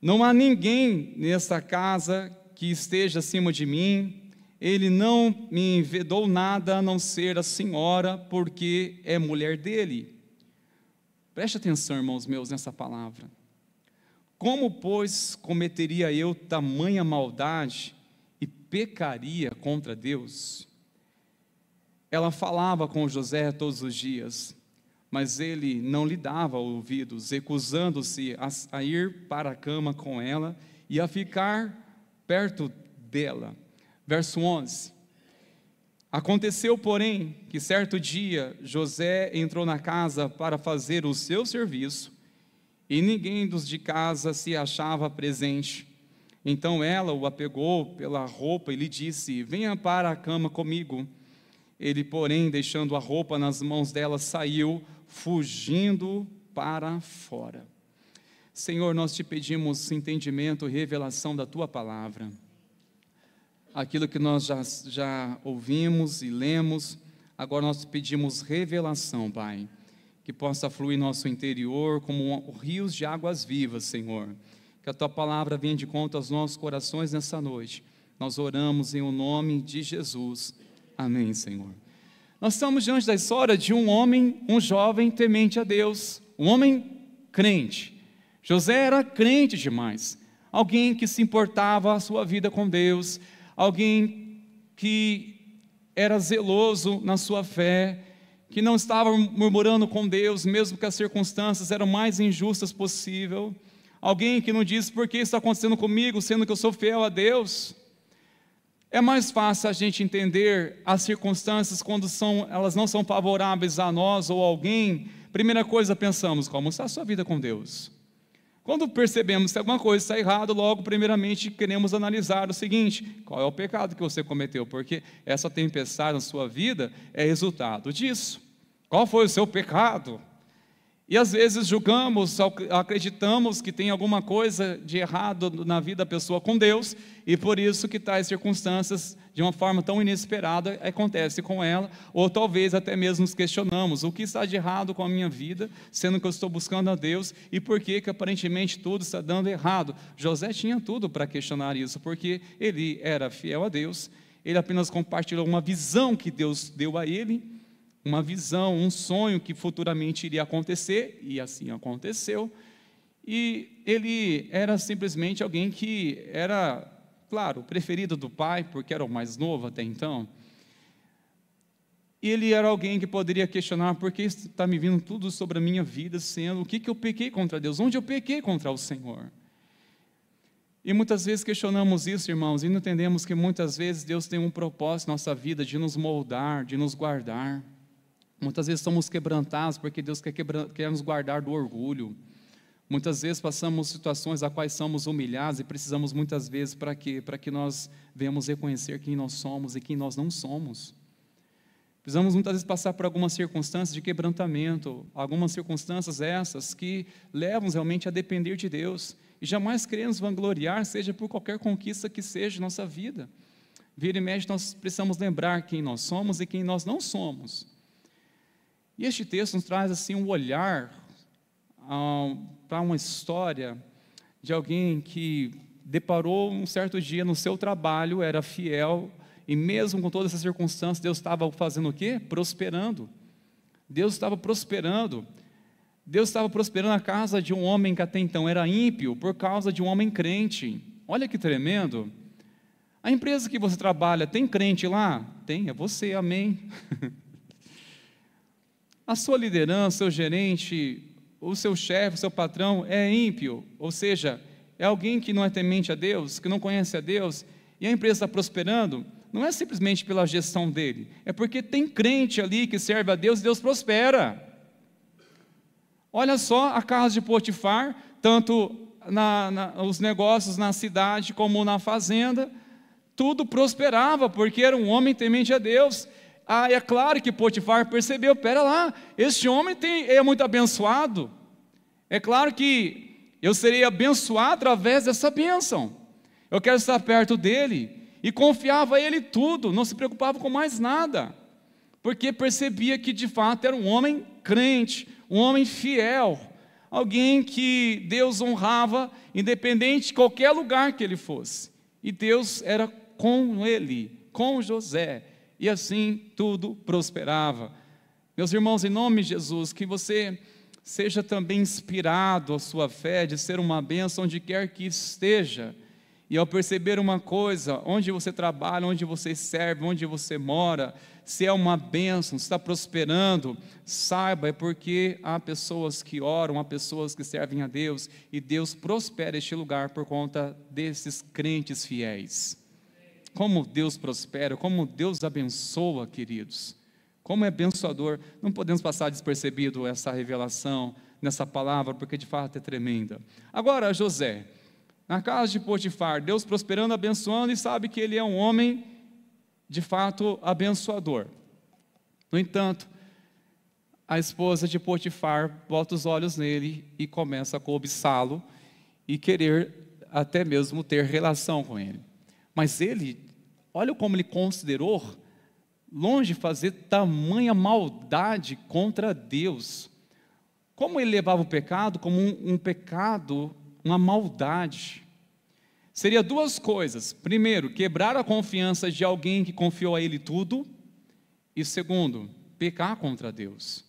Speaker 4: Não há ninguém nessa casa que esteja acima de mim. Ele não me vedou nada a não ser a senhora, porque é mulher dele. Preste atenção, irmãos meus, nessa palavra. Como, pois, cometeria eu tamanha maldade e pecaria contra Deus? Ela falava com José todos os dias, mas ele não lhe dava ouvidos, recusando-se a ir para a cama com ela e a ficar perto dela. Verso 11. Aconteceu, porém, que certo dia José entrou na casa para fazer o seu serviço e ninguém dos de casa se achava presente. Então ela o apegou pela roupa e lhe disse: venha para a cama comigo. Ele, porém, deixando a roupa nas mãos dela, saiu, fugindo para fora. Senhor, nós te pedimos entendimento e revelação da tua palavra. Aquilo que nós já ouvimos e lemos, agora nós pedimos revelação, Pai, que possa fluir nosso interior como rios de águas vivas, Senhor. Que a tua palavra venha de conta aos nossos corações nessa noite. Nós oramos em o nome de Jesus. Amém, Senhor. Nós estamos diante da história de um homem, um jovem temente a Deus, um homem crente. José era crente demais, alguém que se importava a sua vida com Deus, alguém que era zeloso na sua fé, que não estava murmurando com Deus, mesmo que as circunstâncias eram mais injustas possível, alguém que não diz: por que está acontecendo comigo, sendo que eu sou fiel a Deus? É mais fácil a gente entender as circunstâncias quando elas não são favoráveis a nós ou a alguém. Primeira coisa, pensamos: como está a sua vida com Deus? Quando percebemos que alguma coisa está errada, logo, primeiramente, queremos analisar o seguinte: qual é o pecado que você cometeu? Porque essa tempestade na sua vida é resultado disso. Qual foi o seu pecado? E às vezes julgamos, acreditamos que tem alguma coisa de errado na vida da pessoa com Deus, e por isso que tais circunstâncias, de uma forma tão inesperada, acontecem com ela, ou talvez até mesmo nos questionamos: o que está de errado com a minha vida, sendo que eu estou buscando a Deus, e por que aparentemente tudo está dando errado? José tinha tudo para questionar isso, porque ele era fiel a Deus, ele apenas compartilhou uma visão que Deus deu a ele, uma visão, um sonho que futuramente iria acontecer, e assim aconteceu. E ele era simplesmente alguém que era, claro, o preferido do pai, porque era o mais novo até então. Ele era alguém que poderia questionar: por que está me vindo tudo sobre a minha vida, sendo o que eu pequei contra Deus, onde eu pequei contra o Senhor? E muitas vezes questionamos isso, irmãos, e não entendemos que muitas vezes Deus tem um propósito na nossa vida de nos moldar, de nos guardar. Muitas vezes somos quebrantados porque Deus quer nos guardar do orgulho. Muitas vezes passamos situações a quais somos humilhados e precisamos muitas vezes para quê? Para que nós venhamos reconhecer quem nós somos e quem nós não somos. Precisamos muitas vezes passar por algumas circunstâncias de quebrantamento, algumas circunstâncias essas que levam realmente a depender de Deus e jamais queremos vangloriar, seja por qualquer conquista que seja em nossa vida. Vira e mexe, nós precisamos lembrar quem nós somos e quem nós não somos. E este texto nos traz assim um olhar para uma história de alguém que deparou um certo dia no seu trabalho, era fiel, e mesmo com todas essas circunstâncias, Deus estava fazendo o quê? Prosperando. Deus estava prosperando. Deus estava prosperando a casa de um homem que até então era ímpio, por causa de um homem crente. Olha que tremendo. A empresa que você trabalha, tem crente lá? Tem, é você, amém. A sua liderança, seu gerente, o seu chefe, o seu patrão é ímpio, ou seja, é alguém que não é temente a Deus, que não conhece a Deus, e a empresa está prosperando, não é simplesmente pela gestão dele, é porque tem crente ali que serve a Deus e Deus prospera. Olha só a casa de Potifar, tanto os negócios na cidade como na fazenda, tudo prosperava, porque era um homem temente a Deus. É claro que Potifar percebeu, pera lá, este homem é muito abençoado, é claro que eu serei abençoado através dessa bênção, eu quero estar perto dele, e confiava a ele tudo, não se preocupava com mais nada, porque percebia que de fato era um homem crente, um homem fiel, alguém que Deus honrava, independente de qualquer lugar que ele fosse, e Deus era com ele, com José, e assim tudo prosperava. Meus irmãos, em nome de Jesus, que você seja também inspirado a sua fé de ser uma bênção onde quer que esteja, e ao perceber uma coisa, onde você trabalha, onde você serve, onde você mora, se é uma bênção, se está prosperando, saiba, é porque há pessoas que oram, há pessoas que servem a Deus, e Deus prospera este lugar por conta desses crentes fiéis. Como Deus prospera, como Deus abençoa, queridos, como é abençoador. Não podemos passar despercebido essa revelação, nessa palavra, porque de fato é tremenda. Agora, José, na casa de Potifar, Deus prosperando, abençoando, e sabe que ele é um homem, de fato, abençoador. No entanto, a esposa de Potifar bota os olhos nele e começa a cobiçá-lo e querer até mesmo ter relação com ele. Mas ele, olha como ele considerou, longe de fazer tamanha maldade contra Deus. Como ele levava o pecado como um pecado, uma maldade. Seria duas coisas. Primeiro, quebrar a confiança de alguém que confiou a ele tudo. E segundo, pecar contra Deus.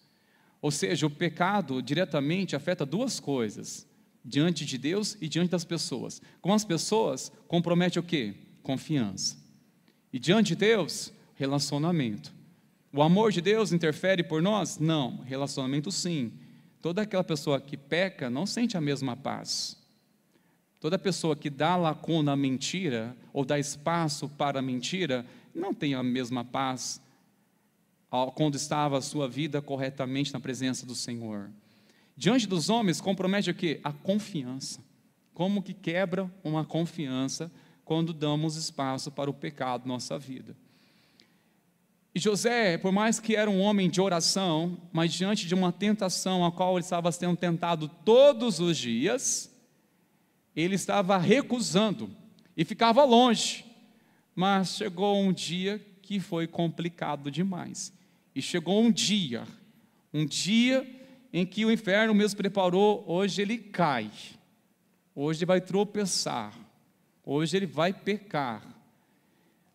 Speaker 4: Ou seja, o pecado diretamente afeta duas coisas, diante de Deus e diante das pessoas. Com as pessoas, compromete o quê? Confiança. E diante de Deus, relacionamento. O amor de Deus interfere por nós? Não, relacionamento sim. Toda aquela pessoa que peca não sente a mesma paz. Toda pessoa que dá lacuna à mentira, ou dá espaço para a mentira, não tem a mesma paz quando estava a sua vida corretamente na presença do Senhor. Diante dos homens, compromete o quê? A confiança. Como que quebra uma confiança quando damos espaço para o pecado na nossa vida. E José, por mais que era um homem de oração, mas diante de uma tentação a qual ele estava sendo tentado todos os dias, ele estava recusando e ficava longe. Mas chegou um dia que foi complicado demais. E chegou um dia em que o inferno mesmo preparou, hoje ele cai, hoje ele vai tropeçar, hoje ele vai pecar.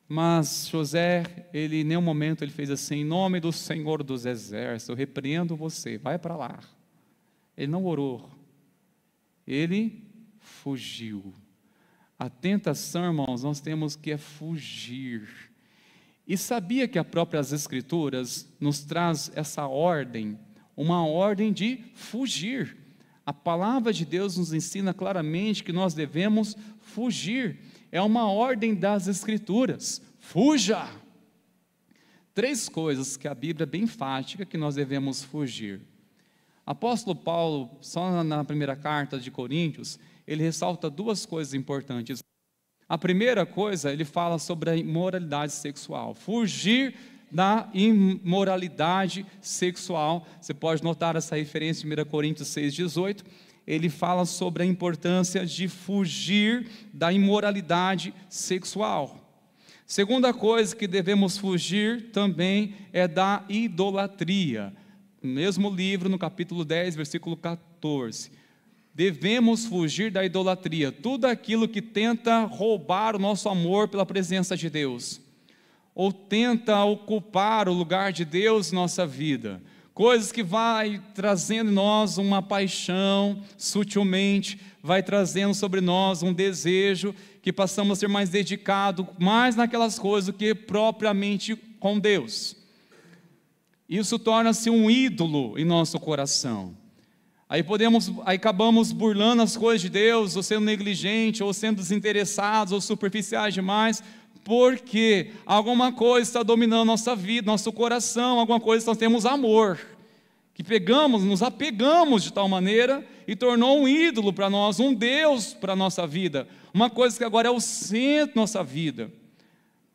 Speaker 4: Mas José, ele em nenhum momento ele fez assim, em nome do Senhor dos Exércitos, eu repreendo você, vai para lá. Ele não orou, ele fugiu. A tentação, irmãos, nós temos que fugir. E sabia que as próprias Escrituras nos traz essa ordem, uma ordem de fugir. A palavra de Deus nos ensina claramente que nós devemos fugir. É uma ordem das Escrituras. Fuja! 3 coisas que a Bíblia é bem enfática que nós devemos fugir. Apóstolo Paulo, só na primeira carta de Coríntios, ele ressalta 2 coisas importantes. A primeira coisa, ele fala sobre a imoralidade sexual. Fugir da imoralidade sexual. Você pode notar essa referência em 1 Coríntios 6,18. Ele fala sobre a importância de fugir da imoralidade sexual. Segunda coisa que devemos fugir também é da idolatria. No mesmo livro, no capítulo 10, versículo 14. Devemos fugir da idolatria, tudo aquilo que tenta roubar o nosso amor pela presença de Deus, ou tenta ocupar o lugar de Deus em nossa vida. Coisas que vai trazendo em nós uma paixão, sutilmente, vai trazendo sobre nós um desejo, que passamos a ser mais dedicados, mais naquelas coisas do que propriamente com Deus. Isso torna-se um ídolo em nosso coração. Aí acabamos burlando as coisas de Deus, ou sendo negligente, ou sendo desinteressados, ou superficiais demais, porque alguma coisa está dominando nossa vida, nosso coração, alguma coisa nós temos amor, que nos apegamos de tal maneira e tornou um ídolo para nós, um Deus para a nossa vida, uma coisa que agora é o centro da nossa vida,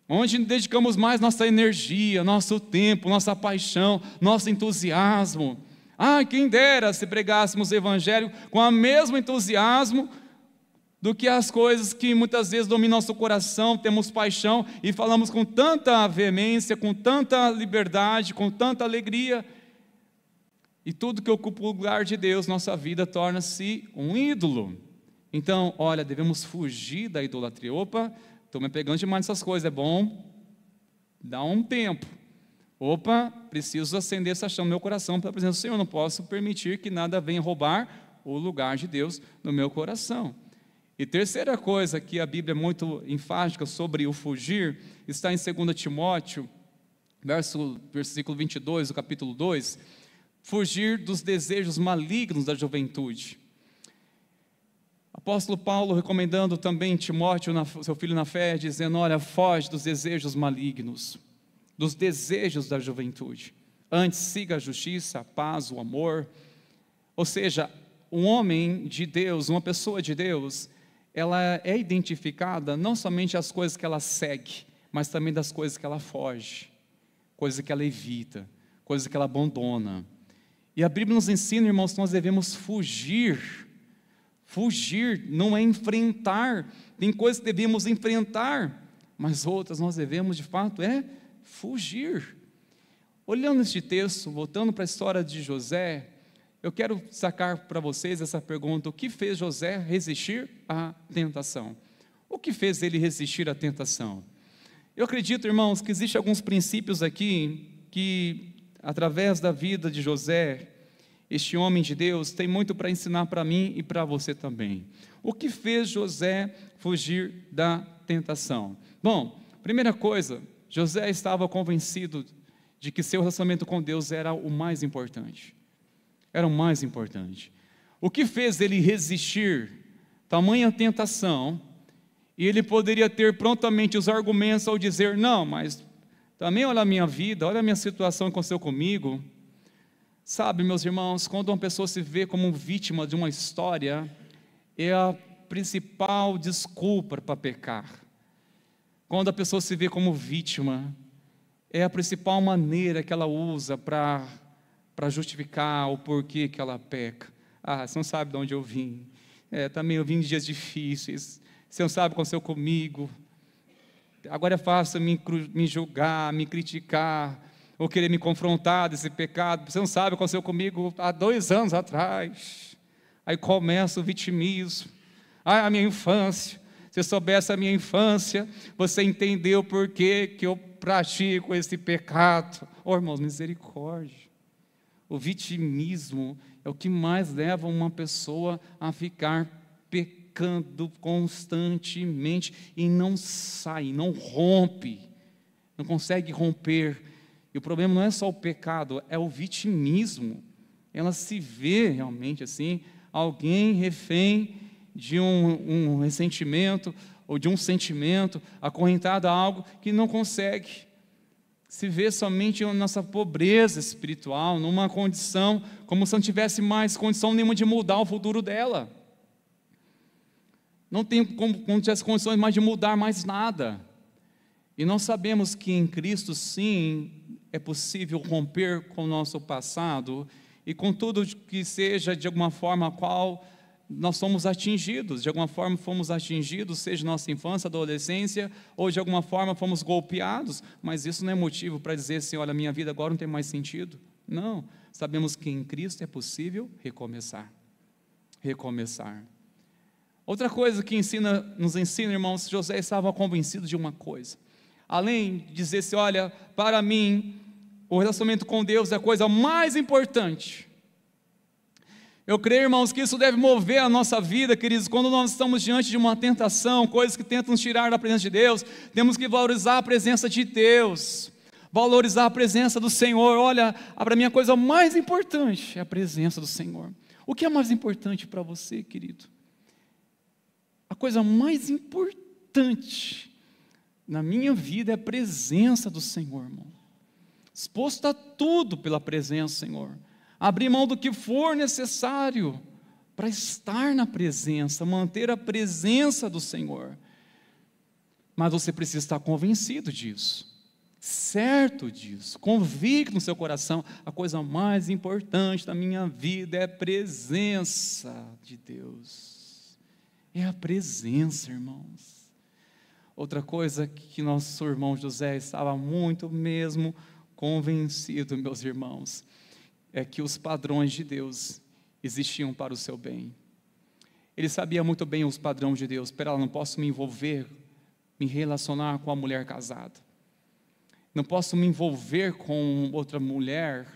Speaker 4: onde dedicamos mais nossa energia, nosso tempo, nossa paixão, nosso entusiasmo. Quem dera se pregássemos o Evangelho com o mesmo entusiasmo do que as coisas que muitas vezes dominam nosso coração, temos paixão e falamos com tanta veemência, com tanta liberdade, com tanta alegria. E tudo que ocupa o lugar de Deus, nossa vida torna-se um ídolo. Então, olha, devemos fugir da idolatria. Opa, estou me pegando demais nessas coisas, é bom dar um tempo. Opa, preciso acender essa chama no meu coração pela presença do Senhor, não posso permitir que nada venha roubar o lugar de Deus no meu coração. E terceira coisa que a Bíblia é muito enfática sobre o fugir, está em 2 Timóteo, versículo 22, do capítulo 2, fugir dos desejos malignos da juventude. Apóstolo Paulo recomendando também Timóteo, seu filho na fé, dizendo, olha, foge dos desejos malignos, dos desejos da juventude. Antes, siga a justiça, a paz, o amor. Ou seja, um homem de Deus, uma pessoa de Deus, ela é identificada não somente as coisas que ela segue, mas também das coisas que ela foge, coisas que ela evita, coisas que ela abandona. E a Bíblia nos ensina, irmãos, que nós devemos fugir. Fugir não é enfrentar. Tem coisas que devemos enfrentar, mas outras nós devemos, de fato, fugir. Olhando este texto, voltando para a história de José, eu quero sacar para vocês essa pergunta: o que fez José resistir à tentação? O que fez ele resistir à tentação? Eu acredito, irmãos, que existem alguns princípios aqui que, através da vida de José, este homem de Deus tem muito para ensinar para mim e para você também. O que fez José fugir da tentação? Bom, primeira coisa, José estava convencido de que seu relacionamento com Deus era o mais importante. Era o mais importante. O que fez ele resistir tamanha tentação, e ele poderia ter prontamente os argumentos ao dizer, não, mas também olha a minha vida, olha a minha situação que aconteceu comigo. Sabe, meus irmãos, quando uma pessoa se vê como vítima de uma história, é a principal desculpa para pecar. Quando a pessoa se vê como vítima, é a principal maneira que ela usa para justificar o porquê que ela peca. Você não sabe de onde eu vim. Também eu vim de dias difíceis. Você não sabe o que aconteceu comigo. Agora é fácil me julgar, me criticar, ou querer me confrontar desse pecado. Você não sabe o que aconteceu comigo há 2 anos atrás. Aí começa o vitimismo. A minha infância. Se soubesse a minha infância, você entendeu por que eu pratico esse pecado. Irmãos, misericórdia. O vitimismo é o que mais leva uma pessoa a ficar pecando constantemente e não sai, não rompe, não consegue romper. E o problema não é só o pecado, é o vitimismo. Ela se vê realmente assim, alguém refém de um ressentimento ou de um sentimento, acorrentado a algo que não consegue. se vê somente na nossa pobreza espiritual, numa condição, como se não tivesse mais condição nenhuma de mudar o futuro dela. Não tem como não tivesse condições mais de mudar mais nada. E nós sabemos que em Cristo, sim, é possível romper com o nosso passado e com tudo que seja de alguma forma a qual nós somos atingidos, de alguma forma fomos atingidos, seja nossa infância, adolescência, ou de alguma forma fomos golpeados, mas isso não é motivo para dizer assim, olha, minha vida agora não tem mais sentido. Não, sabemos que em Cristo é possível recomeçar. Recomeçar. Outra coisa que nos ensina, irmãos, José estava convencido de uma coisa. Além de dizer assim, olha, para mim, o relacionamento com Deus é a coisa mais importante. Eu creio, irmãos, que isso deve mover a nossa vida, queridos, quando nós estamos diante de uma tentação, coisas que tentam nos tirar da presença de Deus, temos que valorizar a presença de Deus, valorizar a presença do Senhor. Olha, para mim a coisa mais importante é a presença do Senhor. O que é mais importante para você, querido? A coisa mais importante na minha vida é a presença do Senhor, irmão. Exposto a tudo pela presença do Senhor. Abrir mão do que for necessário para estar na presença, manter a presença do Senhor. Mas você precisa estar convencido disso, certo disso, convicto no seu coração. A coisa mais importante da minha vida é a presença de Deus. É a presença, irmãos. Outra coisa que nosso irmão José estava muito mesmo convencido, meus irmãos, é que os padrões de Deus existiam para o seu bem. Ele sabia muito bem os padrões de Deus. Espera, não posso me envolver, me relacionar com a mulher casada. Não posso me envolver com outra mulher.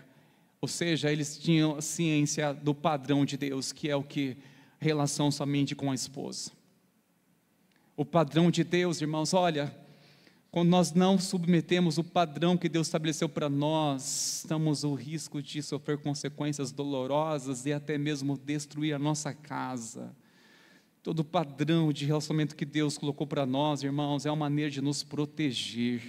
Speaker 4: Ou seja, eles tinham a ciência do padrão de Deus, que é o que? Relação somente com a esposa. O padrão de Deus, irmãos, olha, quando nós não submetemos o padrão que Deus estabeleceu para nós, estamos o risco de sofrer consequências dolorosas e até mesmo destruir a nossa casa. Todo o padrão de relacionamento que Deus colocou para nós, irmãos, é uma maneira de nos proteger,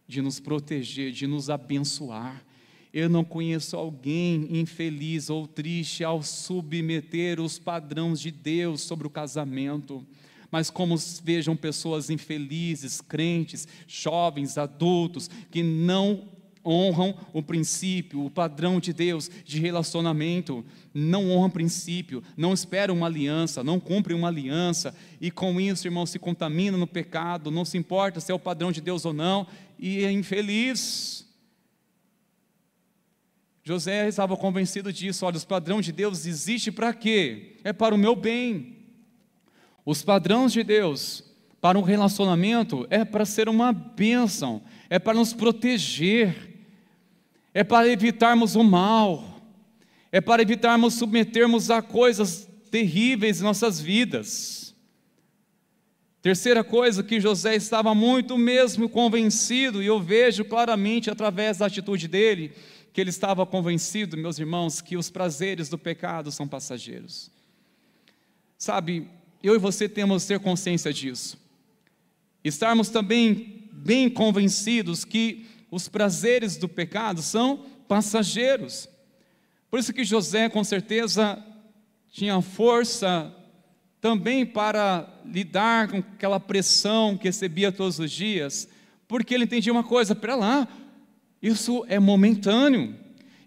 Speaker 4: de nos abençoar. Eu não conheço alguém infeliz ou triste ao submeter os padrões de Deus sobre o casamento. Mas como vejam pessoas infelizes, crentes, jovens, adultos, que não honram o princípio, o padrão de Deus de relacionamento, não honram o princípio, não esperam uma aliança, não cumprem uma aliança, e com isso, irmão, se contamina no pecado, não se importa se é o padrão de Deus ou não, e é infeliz. José estava convencido disso. Olha, os padrões de Deus existem para quê? É para o meu bem. Os padrões de Deus para um relacionamento é para ser uma bênção, é para nos proteger, é para evitarmos o mal, é para evitarmos submetermos a coisas terríveis em nossas vidas. Terceira coisa que José estava muito mesmo convencido, e eu vejo claramente através da atitude dele, que ele estava convencido, meus irmãos, que os prazeres do pecado são passageiros. Sabe, eu e você temos que ter consciência disso. Estarmos também bem convencidos que os prazeres do pecado são passageiros. Por isso que José, com certeza, tinha força também para lidar com aquela pressão que recebia todos os dias, porque ele entendia uma coisa, espera lá, isso é momentâneo.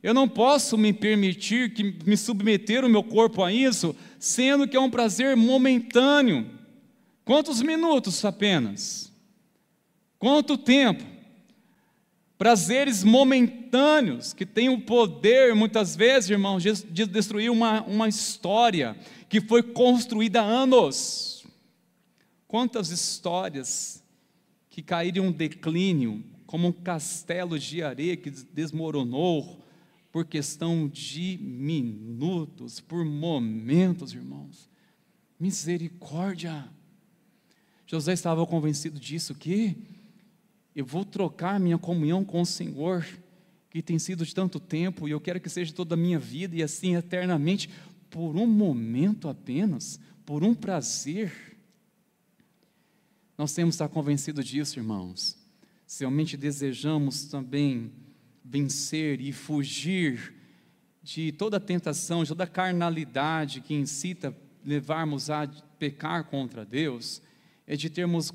Speaker 4: Eu não posso me permitir me submeter o meu corpo a isso, sendo que é um prazer momentâneo. Quantos minutos apenas? Quanto tempo? Prazeres momentâneos, que têm o poder, muitas vezes, irmãos, de destruir uma história que foi construída há anos. Quantas histórias que caíram em um declínio, como um castelo de areia que desmoronou, por questão de minutos, por momentos, irmãos. Misericórdia. José estava convencido disso, que eu vou trocar minha comunhão com o Senhor, que tem sido de tanto tempo, e eu quero que seja toda a minha vida, e assim eternamente, por um momento apenas, por um prazer. Nós temos que estar convencidos disso, irmãos. se realmente desejamos também vencer e fugir de toda tentação, de toda carnalidade que incita levarmos a pecar contra Deus, é de termos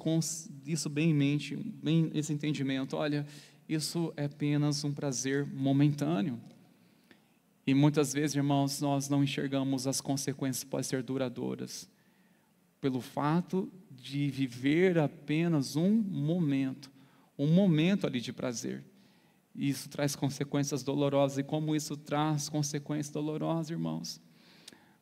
Speaker 4: isso bem em mente, bem esse entendimento. Olha, isso é apenas um prazer momentâneo. E muitas vezes, irmãos, nós não enxergamos as consequências que podem ser duradouras, pelo fato de viver apenas um momento ali de prazer. E isso traz consequências dolorosas. E como isso traz consequências dolorosas, irmãos?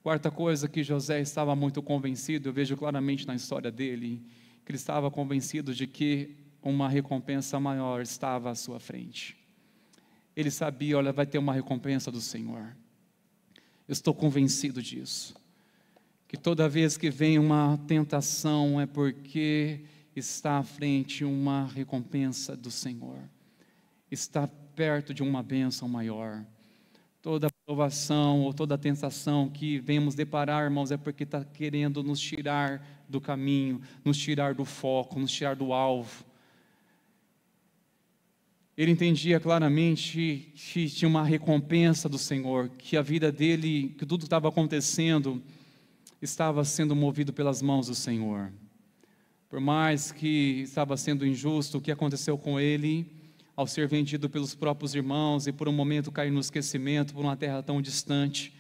Speaker 4: Quarta coisa, que José estava muito convencido, eu vejo claramente na história dele, que ele estava convencido de que uma recompensa maior estava à sua frente. Ele sabia, olha, vai ter uma recompensa do Senhor. Eu estou convencido disso. Que toda vez que vem uma tentação é porque está à frente uma recompensa do Senhor. Está perto de uma bênção maior. Toda provação ou toda tentação que venhamos deparar, irmãos, é porque está querendo nos tirar do caminho, nos tirar do foco, nos tirar do alvo. Ele entendia claramente que tinha uma recompensa do Senhor, que a vida dele, que tudo que estava acontecendo, estava sendo movido pelas mãos do Senhor. Por mais que estava sendo injusto o que aconteceu com ele, ao ser vendido pelos próprios irmãos e por um momento cair no esquecimento, por uma terra tão distante,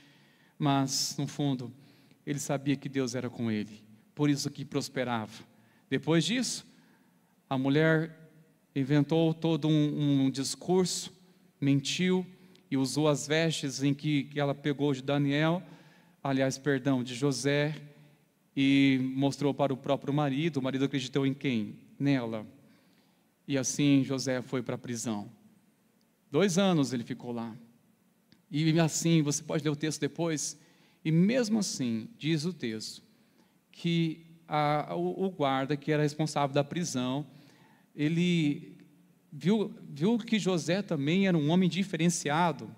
Speaker 4: mas no fundo, ele sabia que Deus era com ele, por isso que prosperava. Depois disso, a mulher inventou todo um discurso, mentiu e usou as vestes em que ela pegou de de José, e mostrou para o próprio marido. O marido acreditou em quem? Nela. E assim José foi para a prisão. 2 anos ele ficou lá. E assim, você pode ler o texto depois, e mesmo assim, diz o texto, que o guarda, que era responsável da prisão, ele viu que José também era um homem diferenciado,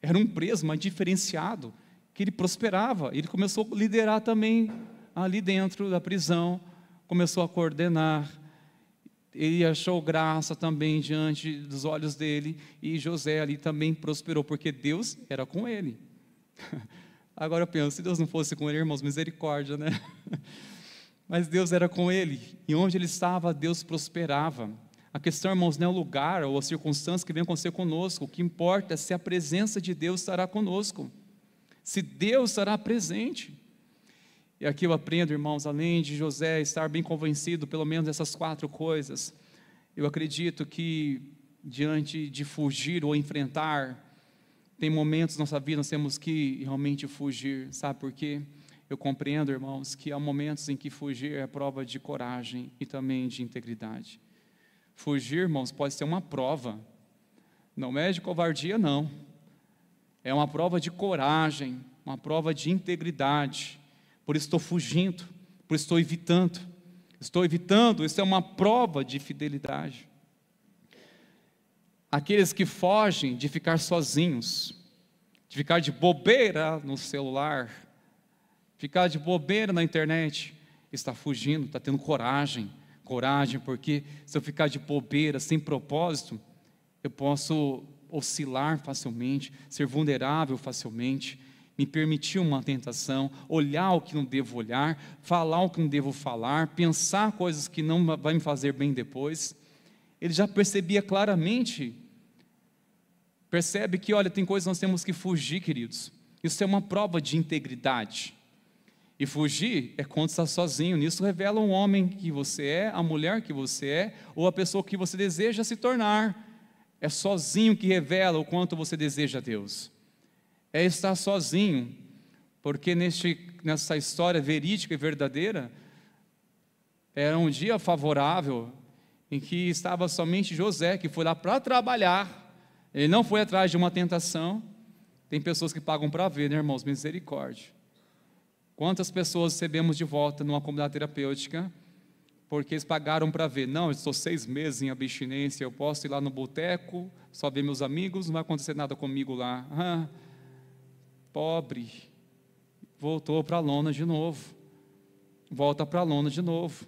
Speaker 4: era um preso, mas diferenciado, que ele prosperava. Ele começou a liderar também ali dentro da prisão, começou a coordenar. Ele achou graça também diante dos olhos dele, e José ali também prosperou, porque Deus era com ele. Agora eu penso, se Deus não fosse com ele, irmãos, misericórdia, né? Mas Deus era com ele, e onde ele estava, Deus prosperava. A questão, irmãos, não é o lugar ou a circunstância que vem acontecer conosco, o que importa é se a presença de Deus estará conosco, se Deus estará presente. E aqui eu aprendo, irmãos, além de José estar bem convencido, pelo menos dessas 4 coisas, eu acredito que diante de fugir ou enfrentar, tem momentos na nossa vida nós temos que realmente fugir. Sabe por quê? Eu compreendo, irmãos, que há momentos em que fugir é prova de coragem e também de integridade. Fugir, irmãos, pode ser uma prova, não é de covardia, não. É uma prova de coragem, uma prova de integridade. Por isso estou fugindo, por isso estou evitando, isso é uma prova de fidelidade. Aqueles que fogem de ficar sozinhos, de ficar de bobeira no celular, ficar de bobeira na internet, está fugindo, está tendo coragem, porque se eu ficar de bobeira, sem propósito, eu posso oscilar facilmente, ser vulnerável facilmente, me permitir uma tentação, olhar o que não devo olhar, falar o que não devo falar, pensar coisas que não vai me fazer bem depois. Ele já percebia claramente, percebe que, olha, tem coisas que nós temos que fugir, queridos. Isso é uma prova de integridade. E fugir é quando está sozinho. Nisso revela um homem que você é, a mulher que você é, ou a pessoa que você deseja se tornar. É sozinho que revela o quanto você deseja Deus. É estar sozinho, porque nessa história verídica e verdadeira, era um dia favorável, em que estava somente José, que foi lá para trabalhar, ele não foi atrás de uma tentação. Tem pessoas que pagam para ver, né, irmãos? Misericórdia. Quantas pessoas recebemos de volta numa comunidade terapêutica, porque eles pagaram para ver? Não, eu estou 6 meses em abstinência, eu posso ir lá no boteco, só ver meus amigos, não vai acontecer nada comigo lá. Pobre, voltou para a lona de novo, volta para a lona de novo,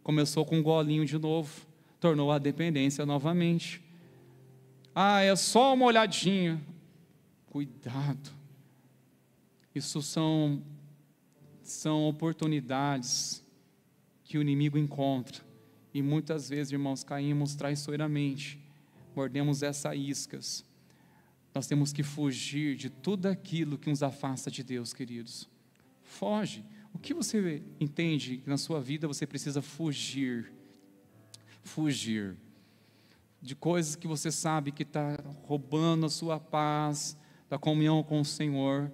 Speaker 4: começou com um golinho de novo, tornou a dependência novamente. Ah, é só uma olhadinha. Cuidado. Isso são oportunidades que o inimigo encontra. E muitas vezes, irmãos, caímos traiçoeiramente, mordemos essas iscas. Nós temos que fugir de tudo aquilo que nos afasta de Deus, queridos. Foge. O que você entende que na sua vida você precisa fugir? Fugir de coisas que você sabe que está roubando a sua paz, da comunhão com o Senhor.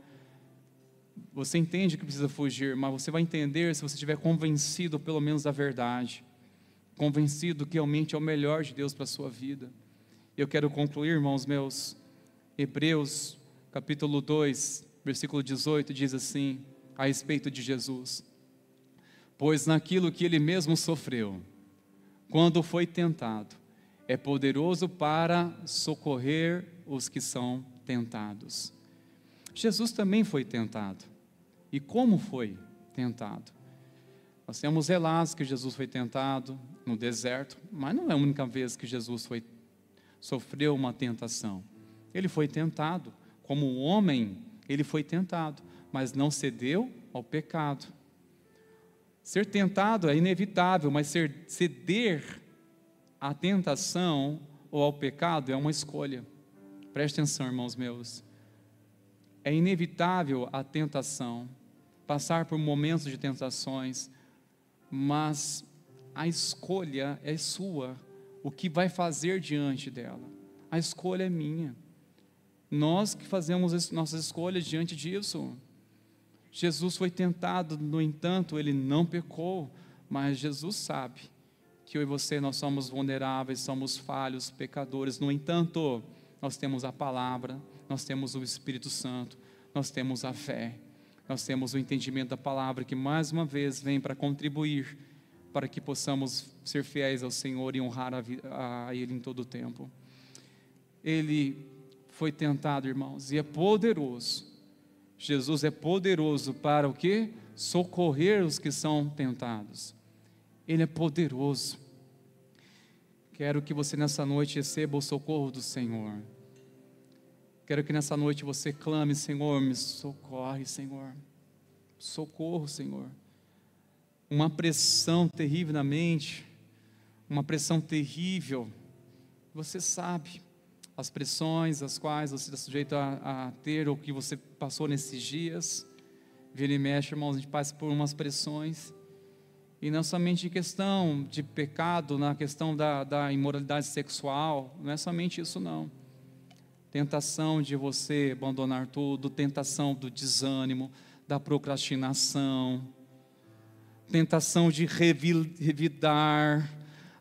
Speaker 4: Você entende que precisa fugir, mas você vai entender se você estiver convencido pelo menos da verdade, convencido que realmente é o melhor de Deus para a sua vida. Eu quero concluir, irmãos meus, Hebreus capítulo 2, versículo 18, diz assim, a respeito de Jesus: pois naquilo que ele mesmo sofreu, quando foi tentado, é poderoso para socorrer os que são tentados. Jesus também foi tentado. E como foi tentado? Nós temos relatos que Jesus foi tentado no deserto, mas não é a única vez que Jesus sofreu uma tentação. Ele foi tentado, como um homem, ele foi tentado, mas não cedeu ao pecado. Ser tentado é inevitável, mas ceder à tentação ou ao pecado é uma escolha. Preste atenção, irmãos meus. É inevitável a tentação, passar por momentos de tentações, mas a escolha é sua, o que vai fazer diante dela. A escolha é minha. Nós que fazemos nossas escolhas diante disso. Jesus foi tentado, no entanto, ele não pecou, mas Jesus sabe que eu e você, nós somos vulneráveis, somos falhos, pecadores. No entanto, nós temos a palavra, nós temos o Espírito Santo, nós temos a fé, nós temos o entendimento da palavra, que mais uma vez vem para contribuir, para que possamos ser fiéis ao Senhor e honrar a Ele em todo o tempo. Ele foi tentado, irmãos, e é poderoso. Jesus é poderoso para o quê? Socorrer os que são tentados. Ele é poderoso. Quero que você nessa noite receba o socorro do Senhor. Quero que nessa noite você clame: Senhor, me socorre, Senhor. Socorro, Senhor. Uma pressão terrível na mente, uma pressão terrível. Você sabe as pressões as quais você está sujeito a ter, ou que você passou nesses dias. Vira e mexe, irmãos, a gente passa por umas pressões. E não somente em questão de pecado, na questão da imoralidade sexual, não é somente isso não. Tentação de você abandonar tudo, tentação do desânimo, da procrastinação, tentação de revidar,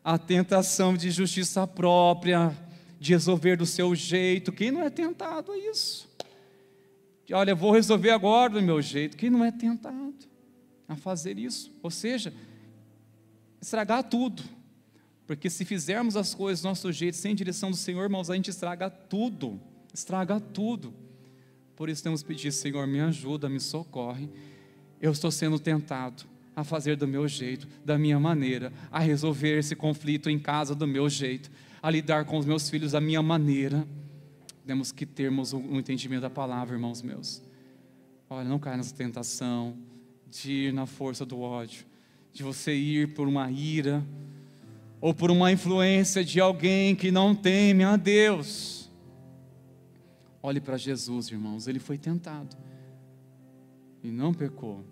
Speaker 4: a tentação de justiça própria, de resolver do seu jeito. Quem não é tentado a isso? Olha, vou resolver agora do meu jeito. Quem não é tentado a fazer isso? Ou seja, estragar tudo, porque se fizermos as coisas do nosso jeito, sem direção do Senhor, irmãos, a gente estraga tudo. Por isso temos que pedir: Senhor, me ajuda, me socorre. Eu estou sendo tentado a fazer do meu jeito, da minha maneira, a resolver esse conflito em casa do meu jeito, a lidar com os meus filhos da minha maneira. Temos que termos um entendimento da palavra, irmãos meus. Olha, não caia nessa tentação de ir na força do ódio, de você ir por uma ira, ou por uma influência de alguém que não teme a Deus. Olhe para Jesus, irmãos, ele foi tentado e não pecou,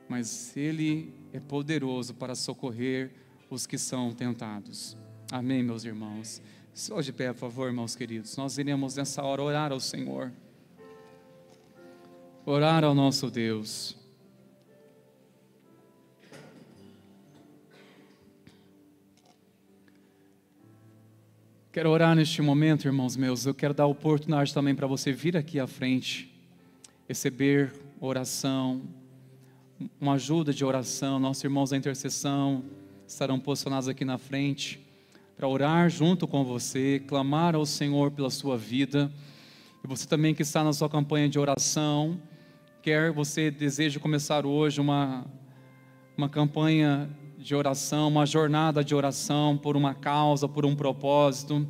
Speaker 4: mas ele é poderoso para socorrer os que são tentados. Amém, meus irmãos? Só de pé, por favor, irmãos queridos. Nós iremos nessa hora orar ao Senhor, orar ao nosso Deus. Quero orar neste momento, irmãos meus. Eu quero dar a oportunidade também para você vir aqui à frente, receber oração, uma ajuda de oração. Nossos irmãos da intercessão estarão posicionados aqui na frente para orar junto com você, clamar ao Senhor pela sua vida. E você também que está na sua campanha de oração, quer você deseja começar hoje uma campanha de oração, uma jornada de oração por uma causa, por um propósito.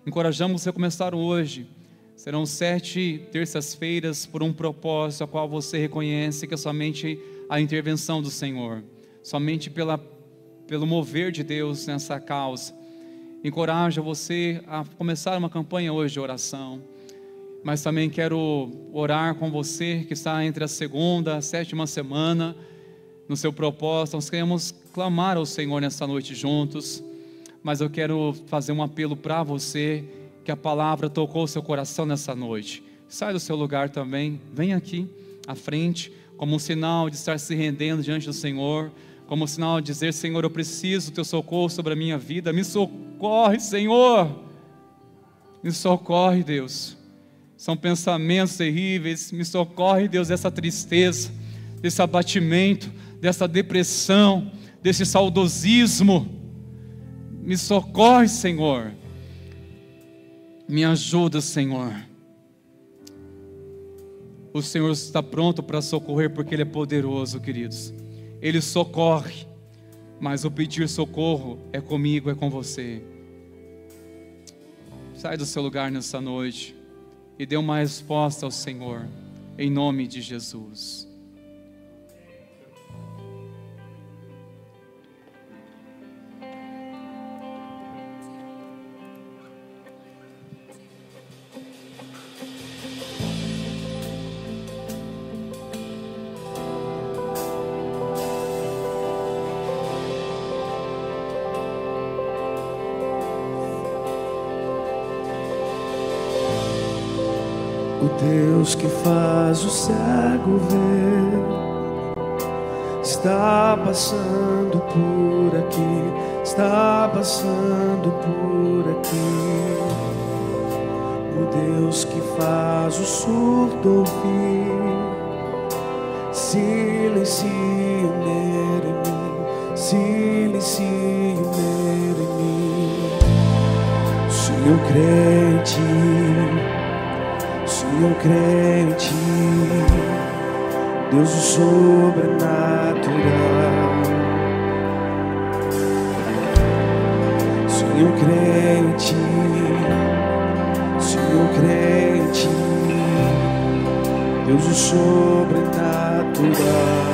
Speaker 4: Encorajamos você a começar hoje. Serão 7 terças-feiras por um propósito, a qual você reconhece que é somente a intervenção do Senhor, somente pelo mover de Deus nessa causa. Encorajo você a começar uma campanha hoje de oração. Mas também quero orar com você que está entre a 2ª, a 7ª semana no seu propósito. Nós queremos clamar ao Senhor nessa noite juntos, mas eu quero fazer um apelo para você, que a palavra tocou o seu coração nessa noite. Sai do seu lugar também, vem aqui à frente, como um sinal de estar se rendendo diante do Senhor, como um sinal de dizer: Senhor, eu preciso do teu socorro sobre a minha vida, me socorre, Senhor, me socorre, Deus. São pensamentos terríveis, me socorre, Deus, dessa tristeza, desse abatimento, dessa depressão, desse saudosismo. Me socorre, Senhor. Me ajuda, Senhor. O Senhor está pronto para socorrer, porque Ele é poderoso, queridos. Ele socorre, mas o pedir socorro é comigo, é com você. Sai do seu lugar nessa noite e dê uma resposta ao Senhor, em nome de Jesus.
Speaker 3: O Deus que faz o cego ver está passando por aqui, está passando por aqui. O Deus que faz o surdo ouvir, silencio nele em mim, silencio nele em mim. Se eu creio em ti, eu creio em ti, Deus do sobrenatural. Se eu creio em ti, se eu creio em ti, Deus do sobrenatural.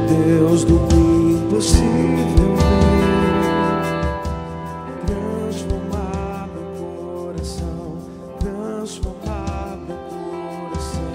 Speaker 3: Deus do impossível transformar meu coração, transformar meu coração.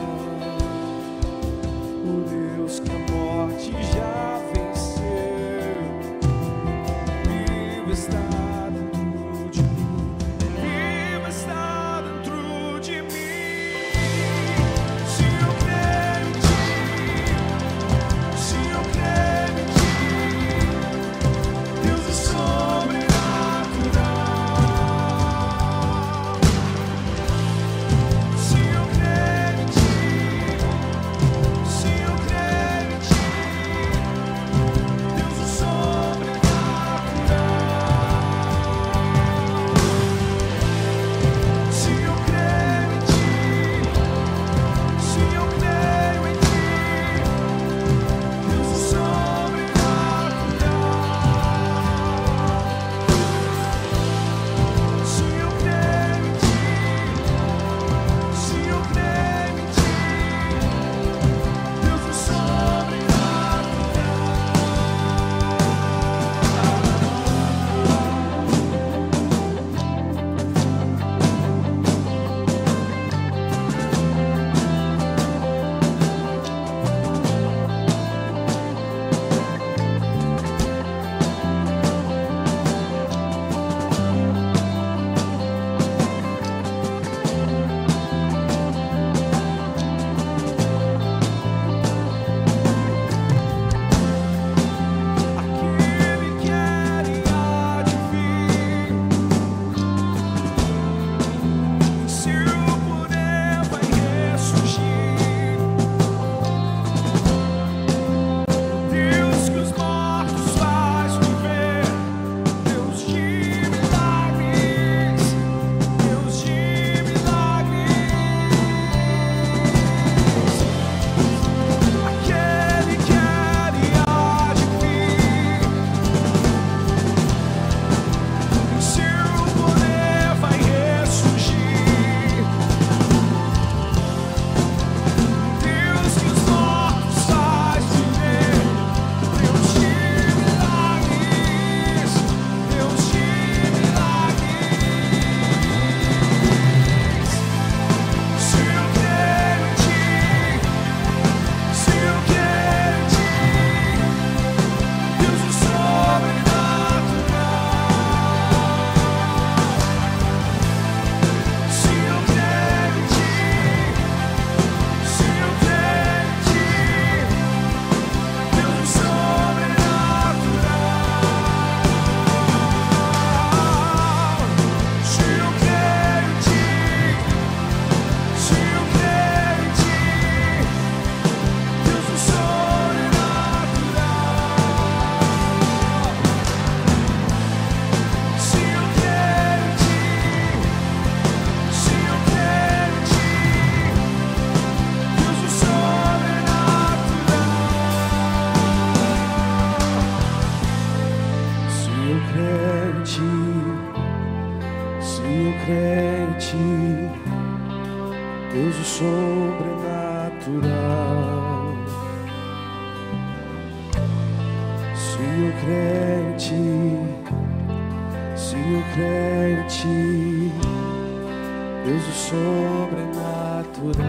Speaker 3: Senhor crente, Senhor crente, Deus do sobrenatural.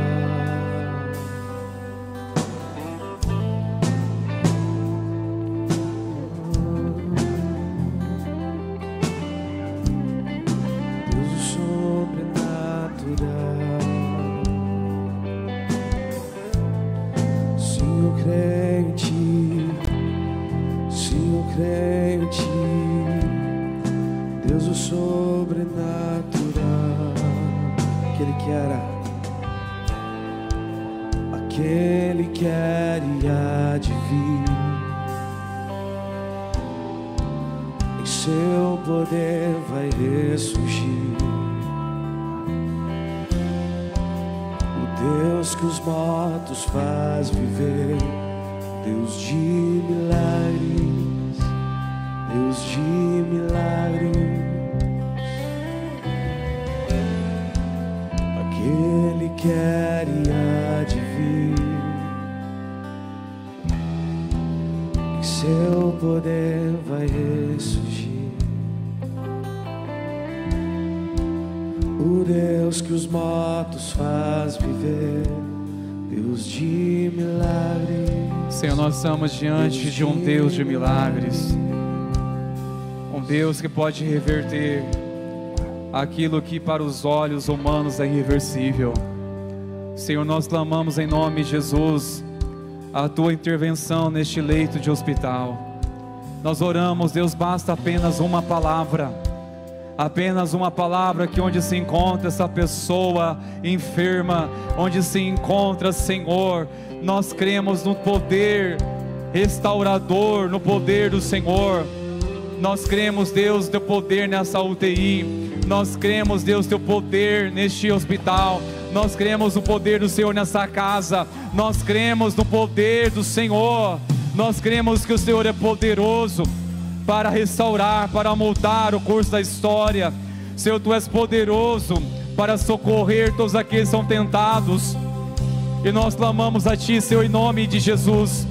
Speaker 3: Deus do sobrenatural. Senhor crente, Senhor crente, Deus o sobrenatural, aquele que era e há de vir, em seu poder vai ressurgir, o Deus que os mortos faz viver, Deus de milagres, Deus de milagres, aquele que era e há de vir, em seu poder vai ressurgir, o Deus que os mortos faz viver, Deus de milagres.
Speaker 4: Senhor, nós estamos diante de um Deus de milagres, um Deus que pode reverter aquilo que para os olhos humanos é irreversível. Senhor, nós clamamos em nome de Jesus a Tua intervenção neste leito de hospital. Nós oramos, Deus, basta apenas uma palavra que onde se encontra essa pessoa enferma, onde se encontra, Senhor, nós cremos no poder restaurador, no poder do Senhor. Nós cremos, Deus, teu poder nessa UTI. Nós cremos, Deus, teu poder neste hospital. Nós cremos no poder do Senhor nessa casa. Nós cremos no poder do Senhor. Nós cremos que o Senhor é poderoso para restaurar, para mudar o curso da história. Senhor, Tu és poderoso para socorrer todos aqueles que são tentados. E nós clamamos a Ti, Senhor, em nome de Jesus,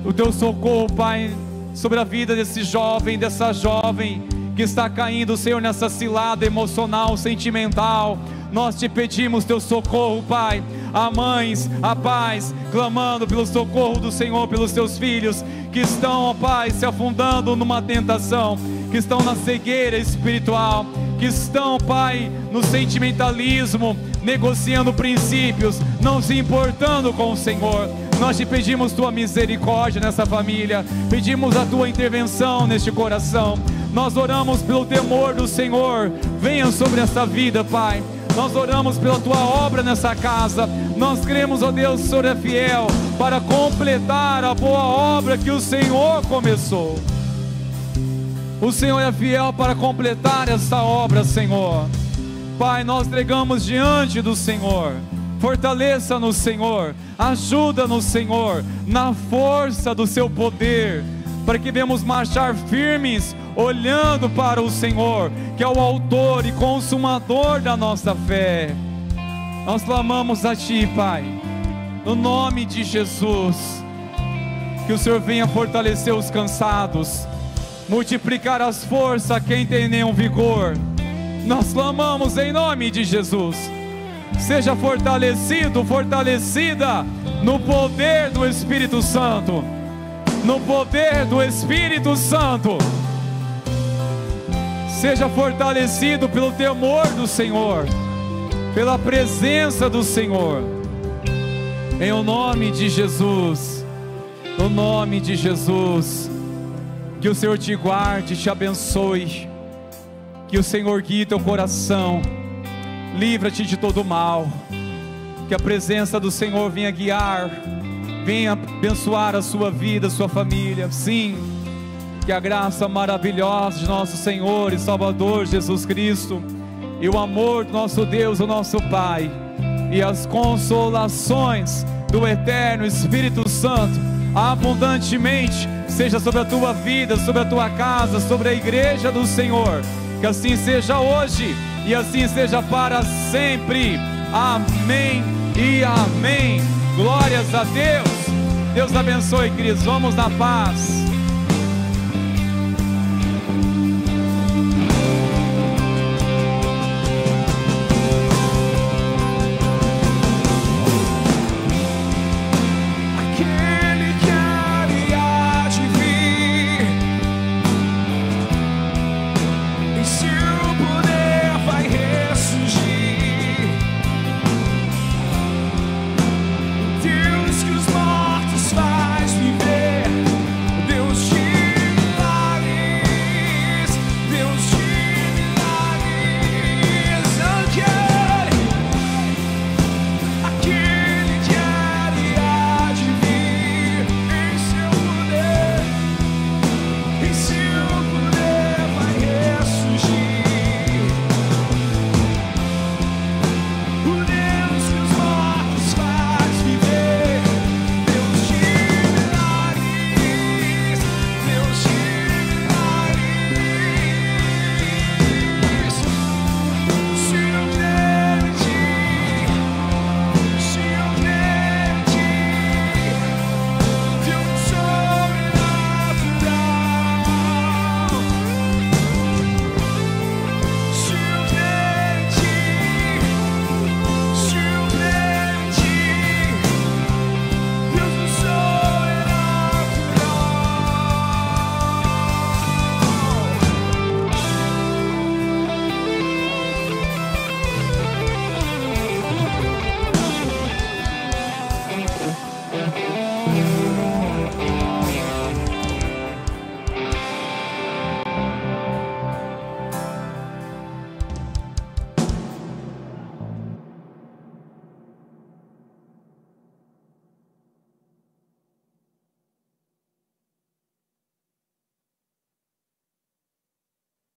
Speaker 4: o Teu socorro, Pai, sobre a vida desse jovem, dessa jovem que está caindo, Senhor, nessa cilada emocional, sentimental. Nós Te pedimos Teu socorro, Pai. Há mães, há pais clamando pelo socorro do Senhor, pelos Teus filhos que estão, ó Pai, se afundando numa tentação, que estão na cegueira espiritual, que estão, Pai, no sentimentalismo, negociando princípios, não se importando com o Senhor. Nós Te pedimos Tua misericórdia nessa família, pedimos a Tua intervenção neste coração. Nós oramos pelo temor do Senhor, venha sobre essa vida, Pai. Nós oramos pela Tua obra nessa casa. Nós cremos, ó Deus, que o Senhor é fiel para completar a boa obra que o Senhor começou. O Senhor é fiel para completar essa obra, Senhor. Pai, nós entregamos diante do Senhor. Fortaleça-nos, Senhor. Ajuda-nos, Senhor, na força do Seu poder, para que venhamos marchar firmes, olhando para o Senhor, que é o autor e consumador da nossa fé. Nós clamamos a Ti, Pai, no nome de Jesus, que o Senhor venha fortalecer os cansados, multiplicar as forças a quem tem nenhum vigor. Nós clamamos em nome de Jesus, seja fortalecido, fortalecida no poder do Espírito Santo, no poder do Espírito Santo. Seja fortalecido pelo temor do Senhor, pela presença do Senhor, em o nome de Jesus, no nome de Jesus. Que o Senhor te guarde, te abençoe, que o Senhor guie teu coração, livra-te de todo mal, que a presença do Senhor venha guiar, venha abençoar a sua vida, a sua família. Sim, que a graça maravilhosa de nosso Senhor e Salvador Jesus Cristo, e o amor do nosso Deus, o nosso Pai, e as consolações do eterno Espírito Santo, abundantemente, seja sobre a tua vida, sobre a tua casa, sobre a igreja do Senhor. Que assim seja hoje, e assim seja para sempre. Amém e amém. Glórias a Deus. Deus abençoe, queridos. Vamos na paz.
Speaker 3: Aleluia.